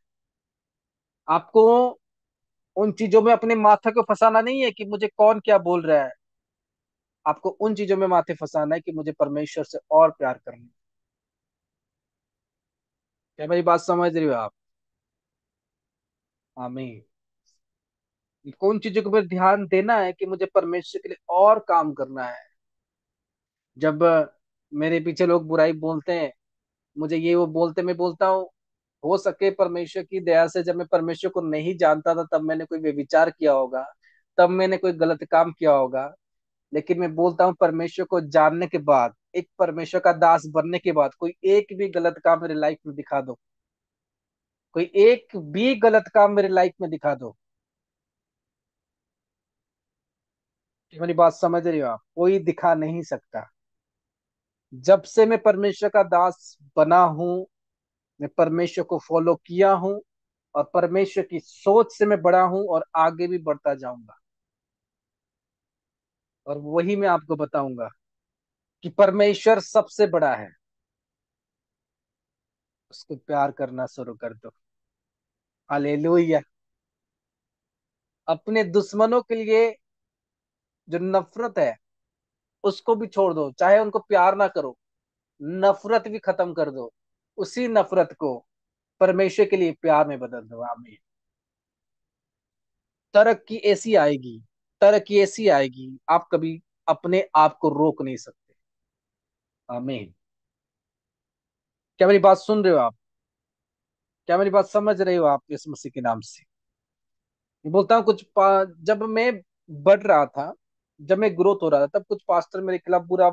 आपको उन चीजों में अपने माथा को फंसाना नहीं है कि मुझे कौन क्या बोल रहा है। आपको उन चीजों में माथे फंसाना है कि मुझे परमेश्वर से और प्यार करना है। क्या मेरी बात समझ रही हो आप? आमीन। कौन चीजों के ऊपर ध्यान देना है कि मुझे परमेश्वर के लिए और काम करना है। जब मेरे पीछे लोग बुराई बोलते हैं, मुझे ये वो बोलते, मैं बोलता हूँ हो सके परमेश्वर की दया से जब मैं परमेश्वर को नहीं जानता था, तब मैंने कोई व्यभिचार किया होगा, तब मैंने कोई गलत काम किया होगा। लेकिन मैं बोलता हूँ परमेश्वर को जानने के बाद, एक परमेश्वर का दास बनने के बाद, कोई एक भी गलत काम मेरे लाइफ में दिखा दो, कोई एक भी गलत काम मेरे लाइफ में दिखा दो, कि मेरी बात समझ रही हो आप? कोई दिखा नहीं सकता। जब से मैं परमेश्वर का दास बना हूं, मैं परमेश्वर को फॉलो किया हूं, और परमेश्वर की सोच से मैं बड़ा हूं और आगे भी बढ़ता जाऊंगा। और वही मैं आपको बताऊंगा कि परमेश्वर सबसे बड़ा है। उसको प्यार करना शुरू कर दो। हालेलुया। अपने दुश्मनों के लिए जो नफरत है, उसको भी छोड़ दो। चाहे उनको प्यार ना करो, नफरत भी खत्म कर दो। उसी नफरत को परमेश्वर के लिए प्यार में बदल दो। आमीन। तरक्की ऐसी आएगी, तरक्की ऐसी आएगी, आप कभी अपने आप को रोक नहीं सकते। आमीन। क्या मेरी बात सुन रहे हो आप? क्या मेरी बात समझ रहे हो आप? इस मसीह के नाम से मैं बोलता हूँ, जब मैं बढ़ रहा था, जब मैं ग्रोथ हो रहा था, तब कुछ पास्टर मेरे खिलाफ बुरा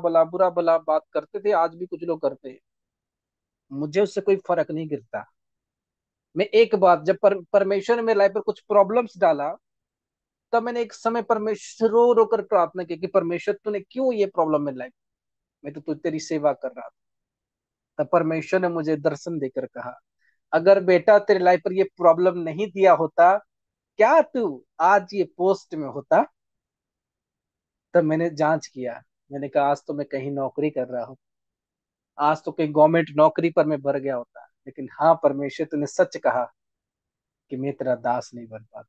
भला बात करते थे, आज भी कुछ लोग करते हैं। मुझे उससे कोई फर्क नहीं गिरता। मैं एक बात, जब परमेश्वर ने मेरे लाइफ पर कुछ प्रॉब्लम्स डाला, तब मैंने एक समय परमेश्वर रो रो कर प्रार्थना की कि परमेश्वर तूने क्यों ये प्रॉब्लम मेरी लाइफ, मैं तो तेरी सेवा कर रहा था। तब परमेश्वर ने मुझे दर्शन देकर कहा, अगर बेटा तेरे लाइफ पर ये प्रॉब्लम नहीं दिया होता, क्या तू आज ये पोस्ट में होता? तब मैंने जांच किया, मैंने कहा आज तो मैं कहीं नौकरी कर रहा हूँ, आज तो कहीं गवर्नमेंट नौकरी पर मैं भर गया होता, लेकिन हाँ परमेश्वर तूने सच कहा कि मैं तेरा दास नहीं बन पाता।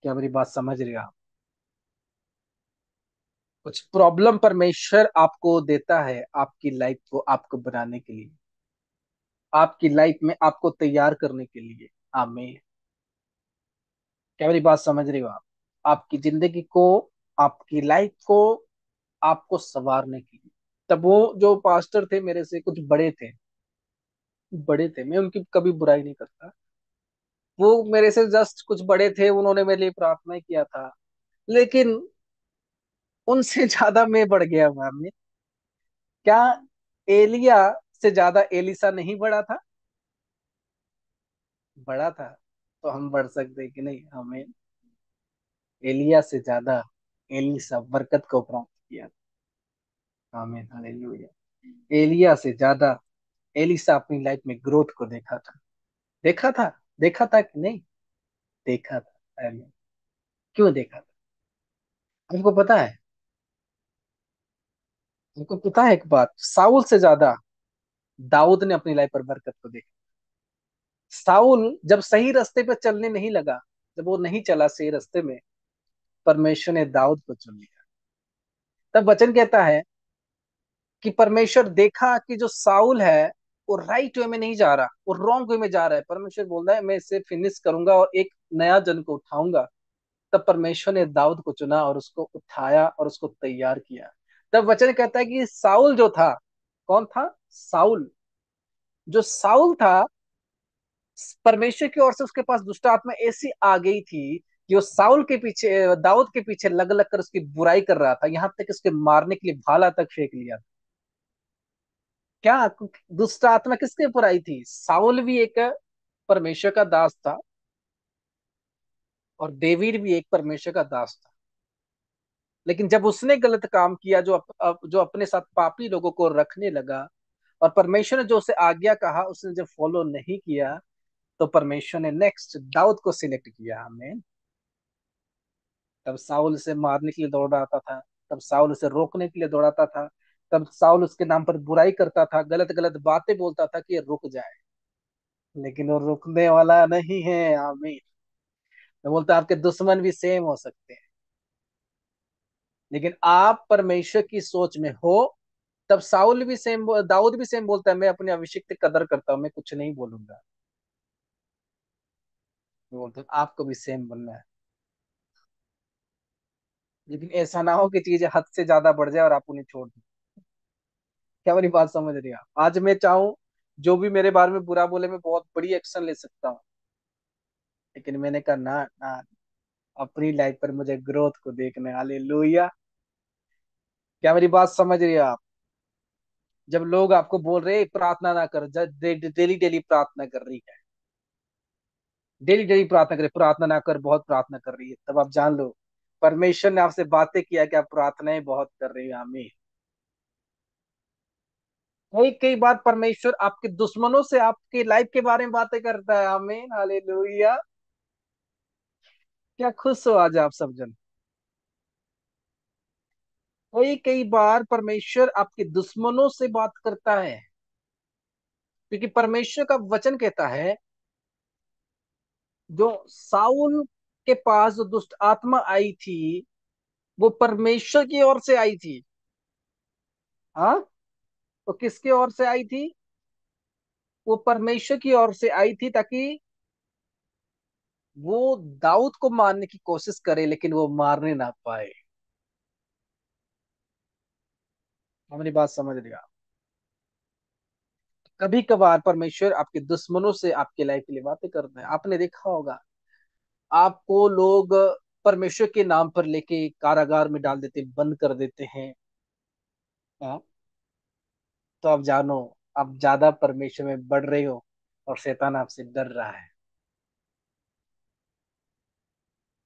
क्या मेरी बात समझ रहे हो आप? कुछ प्रॉब्लम परमेश्वर आपको देता है आपकी लाइफ को आपको बनाने के लिए, आपकी लाइफ में आपको तैयार करने के लिए। आमीन। क्या मेरी बात समझ रही हो आप? आपकी जिंदगी को, आपकी लाइफ को, आपको संवारने के लिए। तब वो जो पास्टर थे मेरे से कुछ बड़े थे, बड़े थे, मैं उनकी कभी बुराई नहीं करता। वो मेरे से जस्ट कुछ बड़े थे, उन्होंने मेरे लिए प्रार्थना किया था, लेकिन उनसे ज्यादा मैं बढ़ गया मैम। क्या एलिया से ज्यादा एलिसा नहीं बढ़ा था? बढ़ा था। तो हम बढ़ सकते कि नहीं? हमें एलिया से ज्यादा एलिसा बरकत को प्राप्त किया। आमीन हालेलुया। एलिया से ज्यादा एलिसा अपनी लाइफ में ग्रोथ को देखा था। देखा था, देखा था कि नहीं? देखा था। आमीन। क्यों देखा था? हमको पता है, हमको पता है एक बात, साउल से ज्यादा दाऊद ने अपनी लाइफ पर बरकत को देखा। साउल जब सही रास्ते पे चलने नहीं लगा, जब वो नहीं चला सही रास्ते में, परमेश्वर ने दाऊद को चुन लिया। तब वचन कहता है कि परमेश्वर देखा कि जो साउल है वो राइट वे में नहीं जा रहा, वो रॉन्ग वे में जा रहा है। परमेश्वर बोल रहा है मैं इसे फिनिश करूंगा और एक नया जन को उठाऊंगा। तब परमेश्वर ने दाऊद को चुना और उसको उठाया और उसको तैयार किया। तब वचन कहता है कि साउल जो था, कौन था? साउल। जो साउल था, परमेश्वर की ओर से उसके पास दुष्ट आत्मा ऐसी आ गई थी कि वो साउल के पीछे, दाऊद के पीछे लग लग कर उसकी बुराई कर रहा था, यहां तक उसके मारने के लिए भाला तक फेंक लिया। क्या दुष्ट आत्मा किसके ऊपर आई थी? साउल भी एक परमेश्वर का दास था और डेविड भी एक परमेश्वर का दास था। लेकिन जब उसने गलत काम किया, जो अपने साथ पापी लोगों को रखने लगा, और परमेश्वर ने जो उसे आज्ञा कहा उसने जब फॉलो नहीं किया, तो परमेश्वर ने नेक्स्ट दाऊद को सिलेक्ट किया। हमें तब साउल उसे मारने के लिए दौड़ाता था, तब साउल उसे रोकने के लिए दौड़ाता था, तब साउल उसके नाम पर बुराई करता था, गलत गलत बातें बोलता था कि ये रुक जाए, लेकिन वो रुकने वाला नहीं है। आमीन। मैं बोलता आपके दुश्मन भी सेम हो सकते हैं, लेकिन आप परमेश्वर की सोच में हो। तब साउल भी सेम, दाऊद भी सेम बोलता है मैं अपने अभिषेक की कदर करता हूं, मैं कुछ नहीं बोलूंगा। मैं बोलता हूं आपको भी सेम बनना है, लेकिन ऐसा ना हो कि चीजें हद से ज्यादा बढ़ जाए और आप उन्हें छोड़ दो। क्या मेरी बात समझ रही है आप? आज मैं चाहूं जो भी मेरे बारे में बुरा बोले, मैं बहुत बड़ी एक्शन ले सकता हूँ, लेकिन मैंने कहा ना ना, अपनी लाइफ पर मुझे ग्रोथ को देखना है। हालेलुया। क्या मेरी बात समझ रही है आप? जब लोग आपको बोल रहे हैं प्रार्थना ना कर, डेली डेली प्रार्थना कर रही है, डेली डेली प्रार्थना करे, प्रार्थना ना कर, बहुत प्रार्थना कर रही है, तब आप जान लो परमेश्वर ने आपसे बातें किया कि आप प्रार्थनाएं बहुत कर रही है। आमीन। कई कई बार परमेश्वर आपके दुश्मनों से आपकी लाइफ के बारे में बातें करता है। आमीन हालेलुया। क्या खुश हो आज आप सब जन? कई कई बार परमेश्वर आपके दुश्मनों से बात करता है, क्योंकि परमेश्वर का वचन कहता है जो साउल के पास जो दुष्ट आत्मा आई थी वो परमेश्वर की ओर से आई थी। हाँ, तो किसकी ओर से आई थी? वो परमेश्वर की ओर से आई थी, ताकि वो दाऊद को मारने की कोशिश करे लेकिन वो मारने ना पाए। हमारी बात समझ रही आप? कभी कभार परमेश्वर आपके दुश्मनों से आपके लाइफ के लिए बातें करते हैं। आपने देखा होगा, आपको लोग परमेश्वर के नाम पर लेके कारागार में डाल देते, बंद कर देते हैं। हाँ, तो आप जानो आप ज्यादा परमेश्वर में बढ़ रहे हो और शैतान आपसे डर रहा है।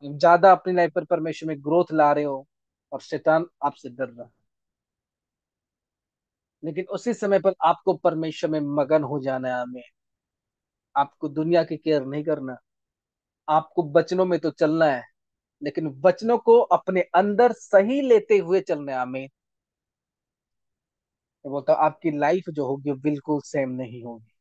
आप ज्यादा अपनी लाइफ पर परमेश्वर में ग्रोथ ला रहे हो और शैतान आपसे डर रहा है। लेकिन उसी समय पर आपको परमेश्वर में मगन हो जाना है। हमें, आपको दुनिया की केयर नहीं करना, आपको वचनों में तो चलना है, लेकिन वचनों को अपने अंदर सही लेते हुए चलना है। हमें मैं बोलता हूँ आपकी लाइफ जो होगी वो बिल्कुल सेम नहीं होगी।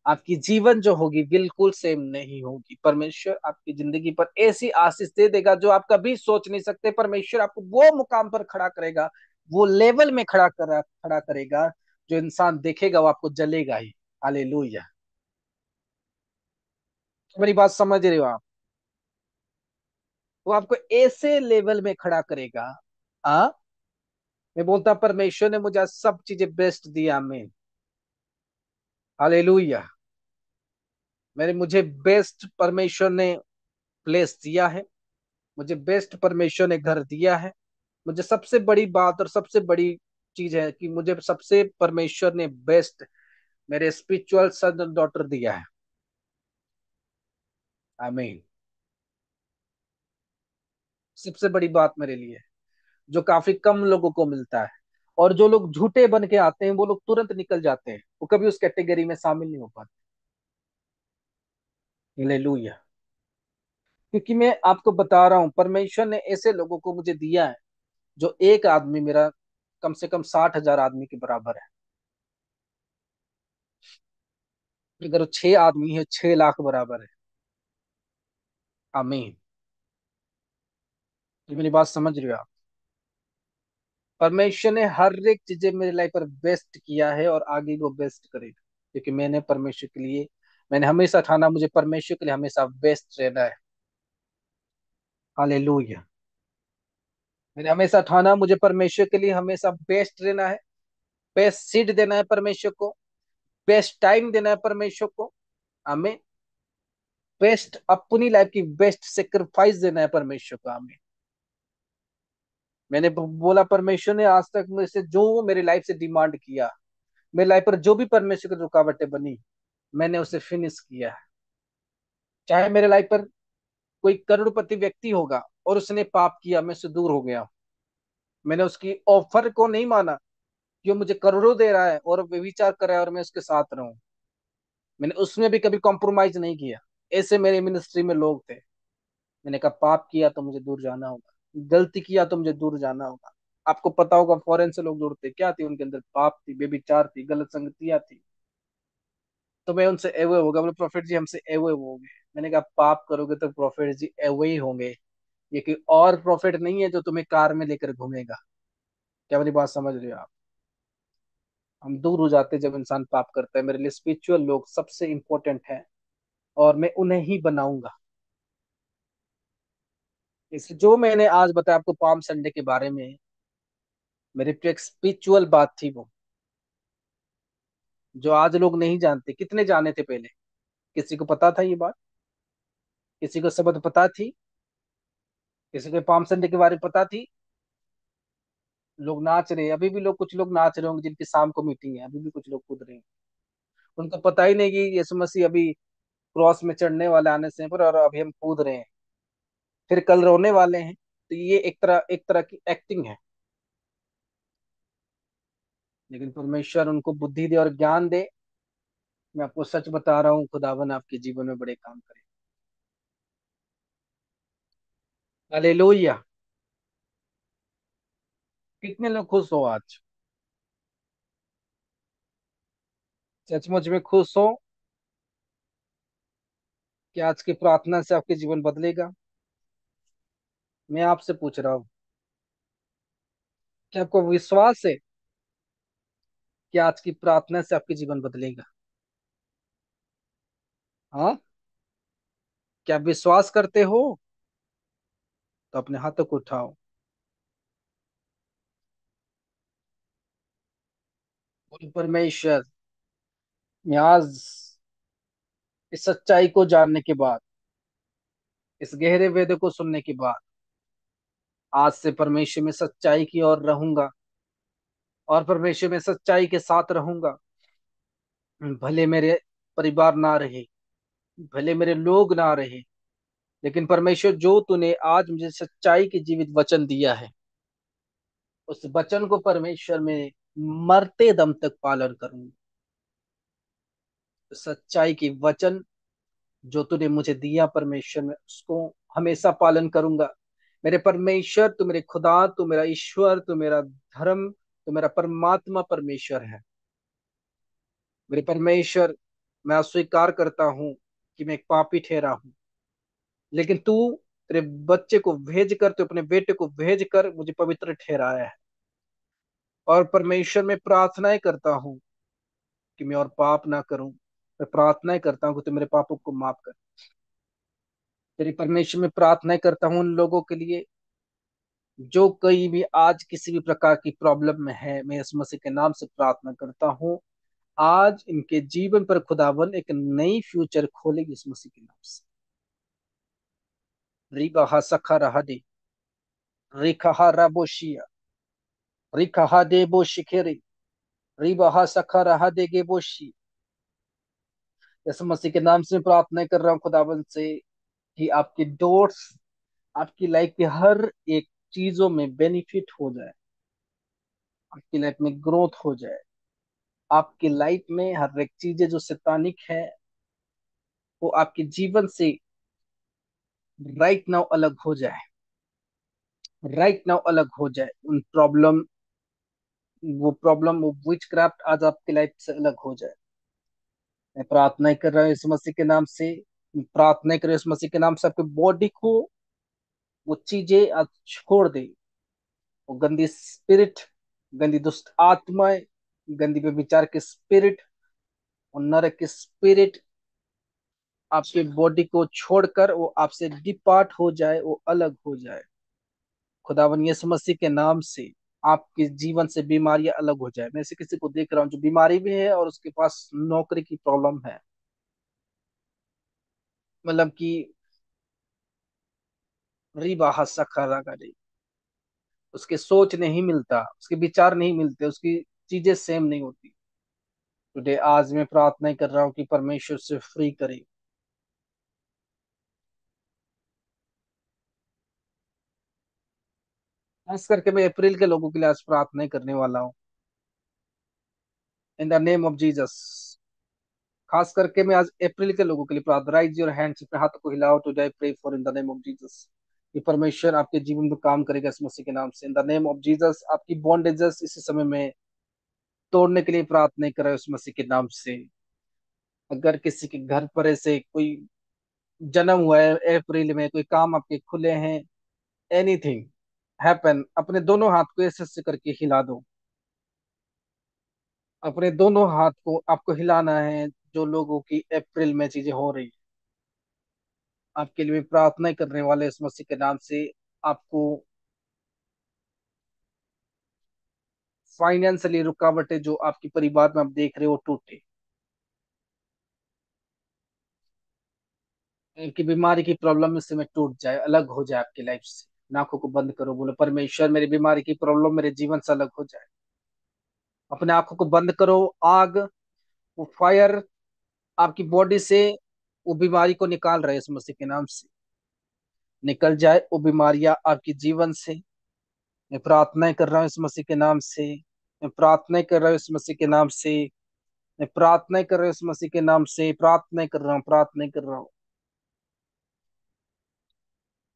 आपकी जीवन जो होगी बिल्कुल सेम नहीं होगी। परमेश्वर आपकी जिंदगी पर ऐसी आशीष दे देगा जो आप कभी सोच नहीं सकते। परमेश्वर आपको वो मुकाम पर खड़ा करेगा, वो लेवल में खड़ा करेगा, जो इंसान देखेगा वो आपको जलेगा ही। हालेलुया। मेरी बात समझ रहे हो आप? वो आपको ऐसे लेवल में खड़ा करेगा। हाँ, मैं बोलता परमेश्वर ने मुझे आज सब चीजें बेस्ट दिया। मैं हालेलुया। मेरे मुझे बेस्ट परमेश्वर ने प्लेस दिया है। मुझे बेस्ट परमेश्वर ने घर दिया है। मुझे सबसे बड़ी बात और सबसे बड़ी चीज है कि मुझे सबसे परमेश्वर ने बेस्ट मेरे स्पिरिचुअल सन और डॉटर दिया है। आमीन। सबसे बड़ी बात मेरे लिए, जो काफी कम लोगों को मिलता है। और जो लोग झूठे बन के आते हैं वो लोग तुरंत निकल जाते हैं, वो कभी उस कैटेगरी में शामिल नहीं हो पाते। हालेलुया। क्योंकि मैं आपको बता रहा हूं परमेश्वर ने ऐसे लोगों को मुझे दिया है, जो एक आदमी मेरा कम से कम 60,000 आदमी के बराबर है। अगर 6 आदमी है, 6 लाख बराबर है। आमीन। ये मेरी बात समझ रहे हो आप? परमेश्वर ने हर एक चीजें मेरे लाइफ पर बेस्ट किया है और आगे वो बेस्ट करेगा, क्योंकि मैंने परमेश्वर के लिए, मैंने हमेशा ठाना मुझे परमेश्वर के लिए हमेशा बेस्ट रहना है। हालेलुया। मैंने हमेशा ठाना मुझे परमेश्वर के लिए हमेशा बेस्ट रहना है। बेस्ट सीट देना है परमेश्वर को। बेस्ट टाइम देना है परमेश्वर को। हमें बेस्ट अपनी लाइफ की बेस्ट सेक्रीफाइस देना है परमेश्वर को। हमें मैंने बोला परमेश्वर ने आज तक मेरे से जो मेरी लाइफ से डिमांड किया, मेरी लाइफ पर जो भी परमेश्वर की रुकावटें बनी, मैंने उसे फिनिश किया है। चाहे मेरे लाइफ पर कोई करोड़पति व्यक्ति होगा और उसने पाप किया, मैं उससे दूर हो गया। मैंने उसकी ऑफर को नहीं माना कि वो मुझे करोड़ों दे रहा है और व्यभिचार कर रहा है और मैं उसके साथ रहूं। मैंने उसमें भी कभी कॉम्प्रोमाइज नहीं किया। ऐसे मेरे मिनिस्ट्री में लोग थे। मैंने कहा पाप किया तो मुझे दूर जाना होगा, गलती किया तो मुझे दूर जाना होगा। आपको पता होगा फॉरेन से लोग जुड़ते क्या थी, उनके अंदर पाप थी, व्यभिचार थी, गलत संगतियां थी। तो मैं उनसे एवे होगा, बोले प्रॉफिट जी हमसे एवे हो गए। मैंने कहा पाप करोगे तो प्रॉफिट जी एवे ही होंगे। ये कोई और प्रॉफिट नहीं है जो तुम्हें कार में लेकर घूमेगा। क्या मेरी बात समझ रहे हो आप? हम दूर हो जाते हैं जब इंसान पाप करता है। मेरे लिए स्पिरिचुअल लोग सबसे इंपॉर्टेंट है और मैं उन्हें ही बनाऊंगा। इस जो मैंने आज बताया आपको पाम संडे के बारे में, मेरे पे एक स्पिरिचुअल बात थी वो, जो आज लोग नहीं जानते। कितने जाने थे पहले? किसी को पता था ये बात? किसी को सबक पता थी? किसी को पाम संडे के बारे में पता थी? लोग नाच रहे हैं अभी भी, लोग कुछ लोग नाच रहे होंगे जिनकी शाम को मीटिंग है, अभी भी कुछ लोग कूद रहे हैं। उनको पता ही नहीं कि यीशु मसीह अभी क्रॉस में चढ़ने वाले आने से पर, और अभी हम कूद रहे हैं, फिर कल रोने वाले हैं। तो ये एक तरह की एक्टिंग है। लेकिन परमेश्वर उनको बुद्धि दे और ज्ञान दे। मैं आपको सच बता रहा हूँ, खुदावन आपके जीवन में बड़े काम करे। हालेलुया। कितने लोग खुश हो आज? सचमुच में खुश हो कि आज की प्रार्थना से आपके जीवन बदलेगा? मैं आपसे पूछ रहा हूँ, क्या आपको विश्वास है कि आज की प्रार्थना से आपके जीवन बदलेगा? हाँ, क्या आप विश्वास करते हो? तो अपने हाथों को उठाओ। बोलो परमेश्वर, मैं आज इस सच्चाई को जानने के बाद, इस गहरे वेद को सुनने के बाद, आज से परमेश्वर में सच्चाई की ओर रहूंगा और परमेश्वर में सच्चाई के साथ रहूंगा। भले मेरे परिवार ना रहे, भले मेरे लोग ना रहे, लेकिन परमेश्वर जो तूने आज मुझे सच्चाई के जीवित वचन दिया है, उस वचन को परमेश्वर में मरते दम तक पालन करूंगा। सच्चाई की वचन जो तूने मुझे दिया परमेश्वर में, उसको हमेशा पालन करूंगा। मेरे परमेश्वर, तू मेरे खुदा, तू मेरा ईश्वर, तू मेरा धर्म, तो मेरा परमात्मा परमेश्वर है। मेरे परमेश्वर, मैं अस्वीकार करता हूँ कि मैं एक पापी ठहरा हूँ, लेकिन तू तेरे बच्चे को भेज कर, तो अपने बेटे को भेज कर मुझे पवित्र ठहराया है। और परमेश्वर, मैं प्रार्थनाएं करता हूँ कि मैं और पाप ना करूं। मैं प्रार्थनाएं करता हूँ कि तू मेरे पापों को माफ कर। तेरी परमेश्वर, में प्रार्थनाएं करता हूँ उन लोगों के लिए जो कहीं भी आज किसी भी प्रकार की प्रॉब्लम में है। मैं यीशु मसीह के नाम से प्रार्थना करता हूँ, आज इनके जीवन पर खुदावन एक नई फ्यूचर खोलेगी यीशु मसीह के नाम से। रिबा सखा रहा दे, रिखा राबोशिया, रिखा दे बो शिखेरी, रिबा सखा रहा दे गे बोशी। यीशु मसीह के नाम से प्रार्थना कर रहा हूँ खुदावन से कि आपकी डोर्स, आपकी लाइफ के हर एक चीजों में बेनिफिट हो जाए, आपकी लाइफ में ग्रोथ हो जाए, आपकी लाइफ में हर एक चीजें जो शैतानिक है वो आपके जीवन से राइट नाउ अलग हो जाए, राइट नाउ अलग हो जाए। उन प्रॉब्लम, वो विच क्राफ्ट आज आपकी लाइफ से अलग हो जाए। मैं प्रार्थना कर रहा हूँ इस मसीह के नाम से, प्रार्थना कर रहा हूँ इस मसीह के नाम से, आपकी बॉडी को वो चीजें आज छोड़ दे। वो गंदी स्पिरिट, गंदी दुष्ट आत्माएं, गंदी व्यभिचार के स्पिरिट और नरक के स्पिरिट आपके बॉडी को छोड़कर वो आपसे डिपार्ट हो जाए, वो अलग हो जाए। खुदावन यीशु मसीह के नाम से आपके जीवन से बीमारियां अलग हो जाए। मैं ऐसे किसी को देख रहा हूँ जो बीमारी भी है और उसके पास नौकरी की प्रॉब्लम है, मतलब कि रिबा सखा रही, उसके सोच नहीं मिलता, उसके विचार नहीं मिलते, उसकी चीजें सेम नहीं होती। टुडे, आज मैं प्रार्थना कर रहा हूँ कि परमेश्वर से फ्री करे। खास करके मैं अप्रैल के लोगों के लिए आज प्रार्थना करने वाला हूँ, इन द नेम ऑफ जीसस। खास करके मैं आज अप्रैल के लोगों के लिए प्रार्थना, राइज योर हैंड्स, अपने हाथों को हिलाओ, to I pray for in the name of Jesus. कि परमेश्वर आपके जीवन में काम करेगा इस मसीह के नाम से, इन द नेम ऑफ जीसस। आपकी बॉन्डेजेस इसी समय में तोड़ने के लिए प्रार्थना कर रहे हो इस मसीह के नाम से। अगर किसी के घर पर ऐसे कोई जन्म हुआ है अप्रैल में, कोई काम आपके खुले हैं, एनीथिंग हैपन, अपने दोनों हाथ को ऐसे ऐसे करके हिला दो। अपने दोनों हाथ को आपको हिलाना है। जो लोगों की अप्रैल में चीजें हो रही, आपके लिए भी प्रार्थना करने वाले इस मसीह के नाम से। आपको फाइनेंशियली रुकावटें जो आपकी परिवार में आप देख रहे हो टूटे, आपकी बीमारी की प्रॉब्लम इस समय टूट जाए, अलग हो जाए आपकी लाइफ से। आंखों को बंद करो, बोलो परमेश्वर मेरी बीमारी की प्रॉब्लम मेरे जीवन से अलग हो जाए। अपने आंखों को बंद करो, आग, वो फायर आपकी बॉडी से वो बीमारी को निकाल रहे हैं इस मसीह के नाम से। निकल जाए वो बीमारियां आपके जीवन से। मैं प्रार्थना कर रहा हूँ इस मसीह के नाम से। मैं प्रार्थना कर रहा हूँ इस मसीह के नाम से। मैं प्रार्थना कर रहा हूँ इस मसीह के नाम से। प्रार्थना कर रहा हूँ, प्रार्थना कर रहा हूँ।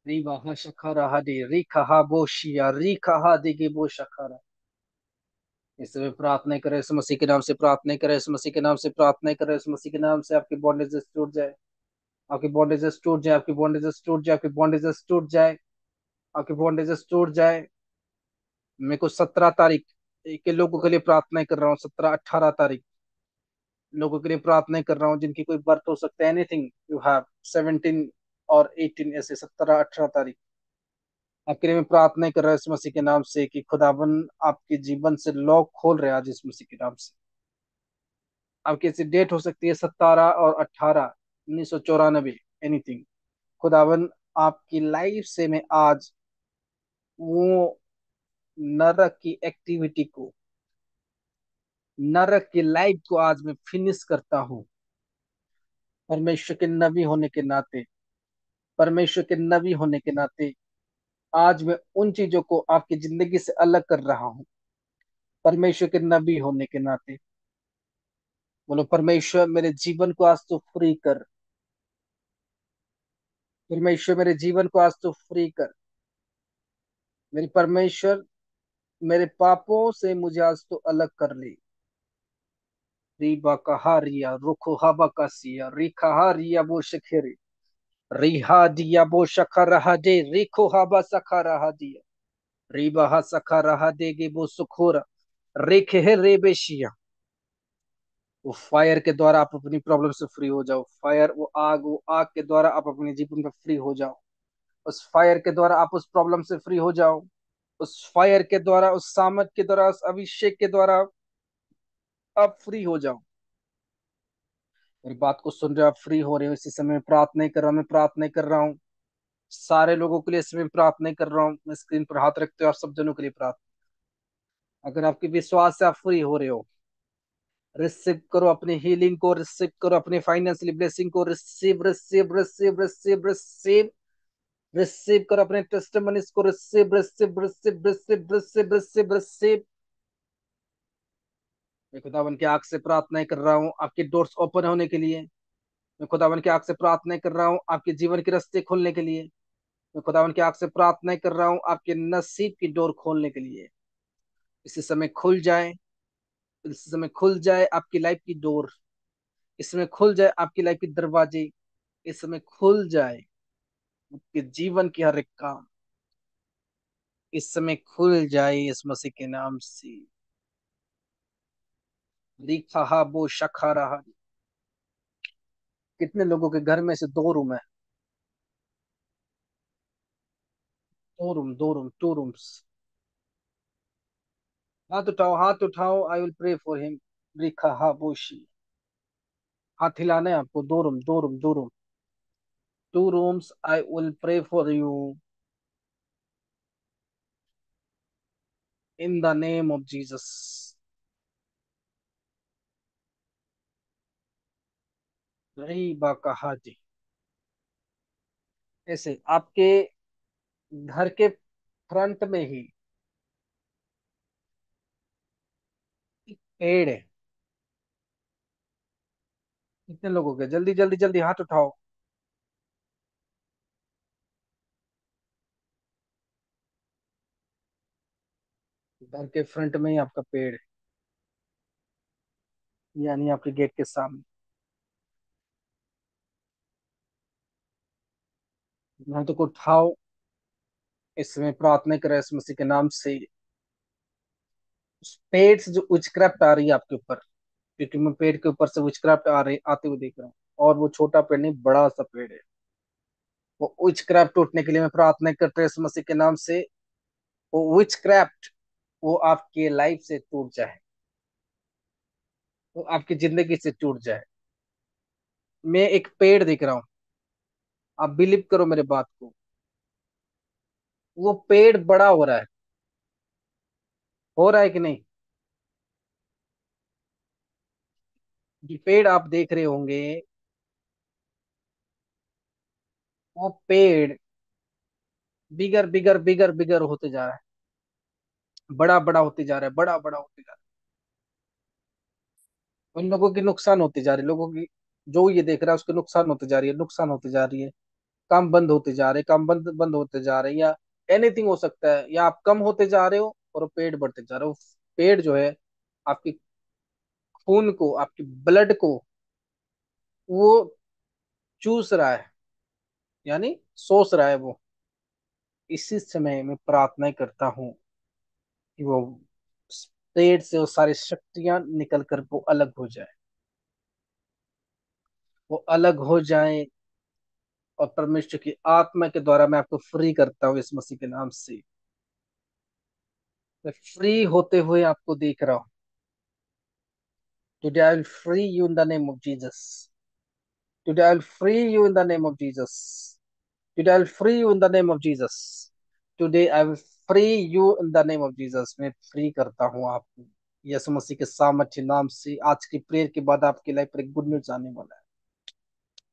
रीवा हा शखारा हदे रीखा हा बोशिया रीखा हा दिगे बो शखारा। इस समय प्रार्थना करें इस मसीह के नाम से, प्रार्थना करें इस मसीह के नाम से, प्रार्थना करें इस मसीह के नाम से। आपकी बॉन्डेजेस टूट जाए, आपकी बॉन्डेजेस टूट जाए, आपकी बॉन्डेजेस टूट जाए, आपकी बॉन्डेजेस टूट जाए, आपकी बॉन्डेजेस टूट जाए। मेरे को 17 तारीख के लोगों के लिए प्रार्थना कर रहा हूँ, 17-18 तारीख लोगों के लिए प्रार्थना कर रहा हूँ जिनकी कोई बर्थ हो सकता है, एनीथिंग यू हैव, 17 और 18, ऐसे 17-18 तारीख आपके लिए मैं प्रार्थना कर रहा हूँ इस मसीह के नाम से कि खुदावन आपके जीवन से लॉक खोल रहे हैं आज इस मसीह के नाम से। आपकी ऐसी डेट हो सकती है 17 और 18, 1994, एनीथिंग। खुदावन आपकी लाइफ से मैं आज वो नरक की एक्टिविटी को, नरक की लाइफ को आज मैं फिनिश करता हूँ। परमेश्वर के नबी होने के नाते, परमेश्वर के नबी होने के नाते आज मैं उन चीजों को आपकी जिंदगी से अलग कर रहा हूँ। परमेश्वर के नबी होने के नाते बोलो परमेश्वर मेरे जीवन को आज तो फ्री कर। परमेश्वर मेरे जीवन को आज तो फ्री कर। मेरे परमेश्वर, मेरे पापों से मुझे आज तो अलग कर ले। रीबा कहारिया रुखो हबा कसिया रिखहारिया वो शखेरे रिहा दिया वो शखा रहा दे रिखो हबा सखा रहा दिया रीबा हा सखा रहा देगे वो सुखोरा रेखे है रेबेशिया। वो फायर के द्वारा आप अपनी प्रॉब्लम से फ्री हो जाओ। फायर वो आग के द्वारा आप अपने जीवन में फ्री हो जाओ। उस फायर के द्वारा आप उस प्रॉब्लम से फ्री हो जाओ। उस फायर के द्वारा, उस सामर्थ के द्वारा, उस अभिषेक के द्वारा आप फ्री हो जाओ। मेरी बात को सुन रहे हो, आप फ्री हो रहे हो। इसी समय प्रार्थना कर रहा हूँ, मैं प्रार्थना कर रहा हूँ सारे लोगों के लिए। इस समय प्रार्थना कर रहा हूँ, मैं स्क्रीन पर हाथ रखते हो आप सब जनों के लिए प्रार्थना। अगर आपके विश्वास से आप फ्री हो रहे हो, रिसीव करो अपनी हीलिंग को, रिसीव करो अपनी फाइनेंशियल ब्लेसिंग को। Receive receive receive receive receive receive करो अपने टेस्टिमनीज को। Receive receive receive receive receive receive receive. मैं खुदावन की आग से प्रार्थना कर रहा हूँ आपके डोर्स ओपन होने के लिए। मैं खुदावन की आग से प्रार्थना कर रहा हूँ आपके जीवन के रास्ते खोलने के लिए। मैं खुदावन की आग से प्रार्थना कर रहा हूँ आपके नसीब की डोर खोलने के लिए। इसी समय खुल जाए, इस समय खुल जाए आपकी लाइफ की डोर। इस समय खुल जाए आपकी लाइफ के दरवाजे। इस समय खुल जाए आपके जीवन की हर एक काम। इस समय खुल जाए इस मसीह के नाम से। लिखा बो शखा रहा। कितने लोगों के घर में से दो रूम है? दो रूम, टू रूम्स। हाथ उठाओ, हाथ उठाओ। I will pray for him. लिखा बोशी। हाथ हिलाना है आपको। दो रूम, दो रूम, दो room, two rooms. I will pray for you in the name of Jesus. रही बाका जी। ऐसे आपके घर के फ्रंट में ही एक पेड़ है। कितने लोगों के? जल्दी जल्दी जल्दी हाथ उठाओ। घर के फ्रंट में ही आपका पेड़ है, यानी आपके गेट के सामने। हाथों को उठाओ। इसमें प्रार्थना करें इस मसीह के नाम से। उस पेड़ से जो विचक्राफ्ट आ रही है आपके ऊपर, क्योंकि मैं पेड़ के ऊपर से विचक्राफ्ट आ रही आते हुए देख रहा हूँ। और वो छोटा पेड़ नहीं, बड़ा सा पेड़ है। वो विचक्राफ्ट टूटने के लिए मैं प्रार्थना करते हैं इस मसीह के नाम से। वो विचक्राफ्ट वो आपके लाइफ से टूट जाए, वो आपकी जिंदगी से टूट जाए। मैं एक पेड़ देख रहा हूँ, आप बिलीव करो मेरे बात को। वो पेड़ बड़ा हो रहा है कि नहीं? जो पेड़ आप देख रहे होंगे, वो पेड़ बिगर बिगर बिगर बिगर होते जा रहा है। बड़ा बड़ा होते जा रहा है, बड़ा बड़ा होते जा रहा है। उन लोगों की नुकसान होती जा रही है, लोगों की जो ये देख रहा है उसके नुकसान होती जा रही है, नुकसान होती जा रही है। काम बंद होते जा रहे हैं, काम बंद बंद होते जा रहे हैं, या एनीथिंग हो सकता है। या आप कम होते जा रहे हो और वो पेड़ बढ़ते जा रहे हो। पेड़ जो है आपकी खून को, आपकी ब्लड को वो चूस रहा है, यानी सोच रहा है वो। इसी समय मैं प्रार्थना करता हूँ कि वो पेड़ से वो सारी शक्तियां निकल कर वो अलग हो जाए, वो अलग हो जाए। और परमेश्वर की आत्मा के द्वारा मैं आपको फ्री करता हूँ इस मसीह के नाम से। मैं फ्री होते हुए आपको देख रहा हूँ। Today I will free you in the name of Jesus. Today I will free you in the name of Jesus. Today I will free you in the name of Jesus. Today I will free you in the name of Jesus. मैं free करता हूँ आपको यीशु मसीह के सामर्थ्य नाम से। आज की प्रेयर के बाद आपकी लाइफ पर एक गुड न्यूज आने वाला है।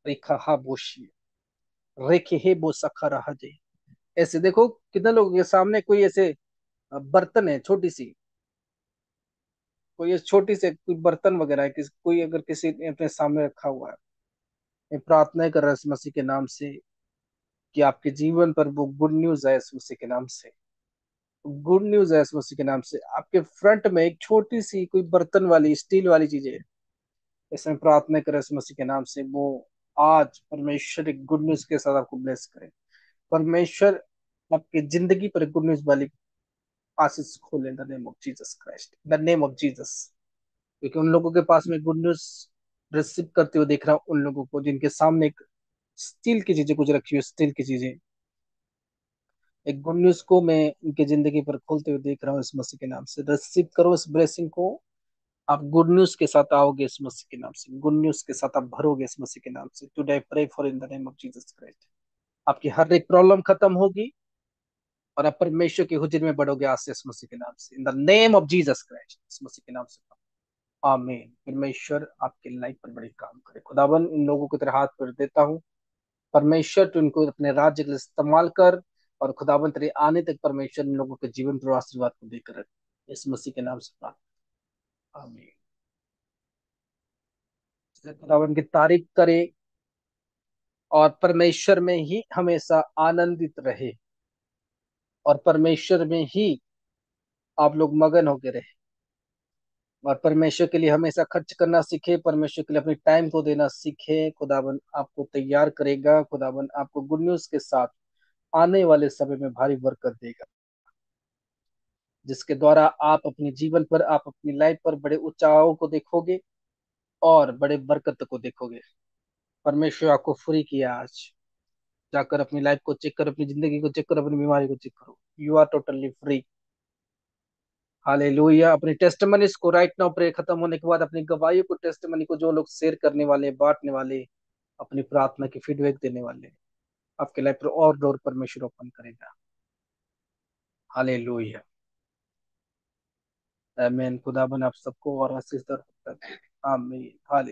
रेखा हा बोशी, रेखे हे बो सखा रहा जे। ऐसे देखो कितने लोगों के सामने कोई ऐसे बर्तन है, छोटी सी कोई छोटी से कोई बर्तन वगैरह है, कोई अगर किसी ने अपने सामने रखा हुआ है। मैं प्रार्थना कर रहा हूं इस मसीह के नाम से कि आपके जीवन पर वो गुड न्यूज है इस मसीह के नाम से। गुड न्यूज है यीशु मसीह के नाम से। आपके फ्रंट में एक छोटी सी कोई बर्तन वाली स्टील वाली चीज है, इसमें प्रार्थना करें यीशु मसीह के नाम से, वो आज परमेश्वर एक गुड न्यूज के साथ आपको ब्लेस करे। परमेश्वर आपकी जिंदगी पर गुड न्यूज वाली आशीष खोले इन the name of Jesus Christ, in the name of Jesus. क्योंकि उन लोगों के पास में गुड न्यूज रिसीव करते हुए देख रहा हूँ, उन लोगों को जिनके सामने एक स्टील की चीजें कुछ रखी हुई, स्टील की चीजें, एक गुड न्यूज को मैं उनकी जिंदगी पर खोलते हुए देख रहा हूँ। इस मसीह के नाम से रिसीव करो इस ब्लेसिंग को। आप गुड न्यूज के साथ आओगे इस मसीह के नाम से, गुड न्यूज के साथ आप भरोगे इस मसीह के नाम से। Today I pray for in the name of Jesus Christ, आपकी हर एक प्रॉब्लम खत्म होगी और आप परमेश्वर के हुजूर में बढ़ोगे आज से इस मसीह के नाम से, इन the name of Jesus Christ, इस मसीह के नाम से। आमीन। परमेश्वर आपके लाइफ पर बड़े काम करे। खुदावन इन लोगों को तेरे हाथ पर देता हूँ, परमेश्वर तू इनको अपने राज्य के लिए इस्तेमाल कर, और खुदावन तेरे आने तक परमेश्वर इन लोगों के जीवन पर आशीर्वाद को देकर रख, इस मसीह के नाम से प्रार्थना। आमीन। खुदावन की तारीफ करे और परमेश्वर में ही हमेशा आनंदित रहे, और परमेश्वर में ही आप लोग मगन होके रहे, और परमेश्वर के लिए हमेशा खर्च करना सीखे, परमेश्वर के लिए अपने टाइम को देना सीखे। खुदावन आपको तैयार करेगा, खुदावन आपको गुड न्यूज के साथ आने वाले समय में भारी बरकत देगा, जिसके द्वारा आप अपने जीवन पर, आप अपनी लाइफ पर बड़े ऊंचाइयों को देखोगे और बड़े बरकत को देखोगे। परमेश्वर आपको फ्री किया आज, जाकर अपनी लाइफ को चेक करो, अपनी जिंदगी को चेक करो, अपनी बीमारी को चेक करो, you are totally free. Hallelujah. अपनी टेस्टमनीज को राइट नाउ प्रे खत्म होने के बाद, अपनी गवाही को, टेस्टमनी को जो लोग शेयर करने वाले, बांटने वाले, अपनी प्रार्थना की फीडबैक देने वाले, आपके लाइफ पर और डोर परमेश्वर ओपन करेगा। हालेलुया। आमीन। खुदाबन आप सबको और आशीष दे। आमीन। हाले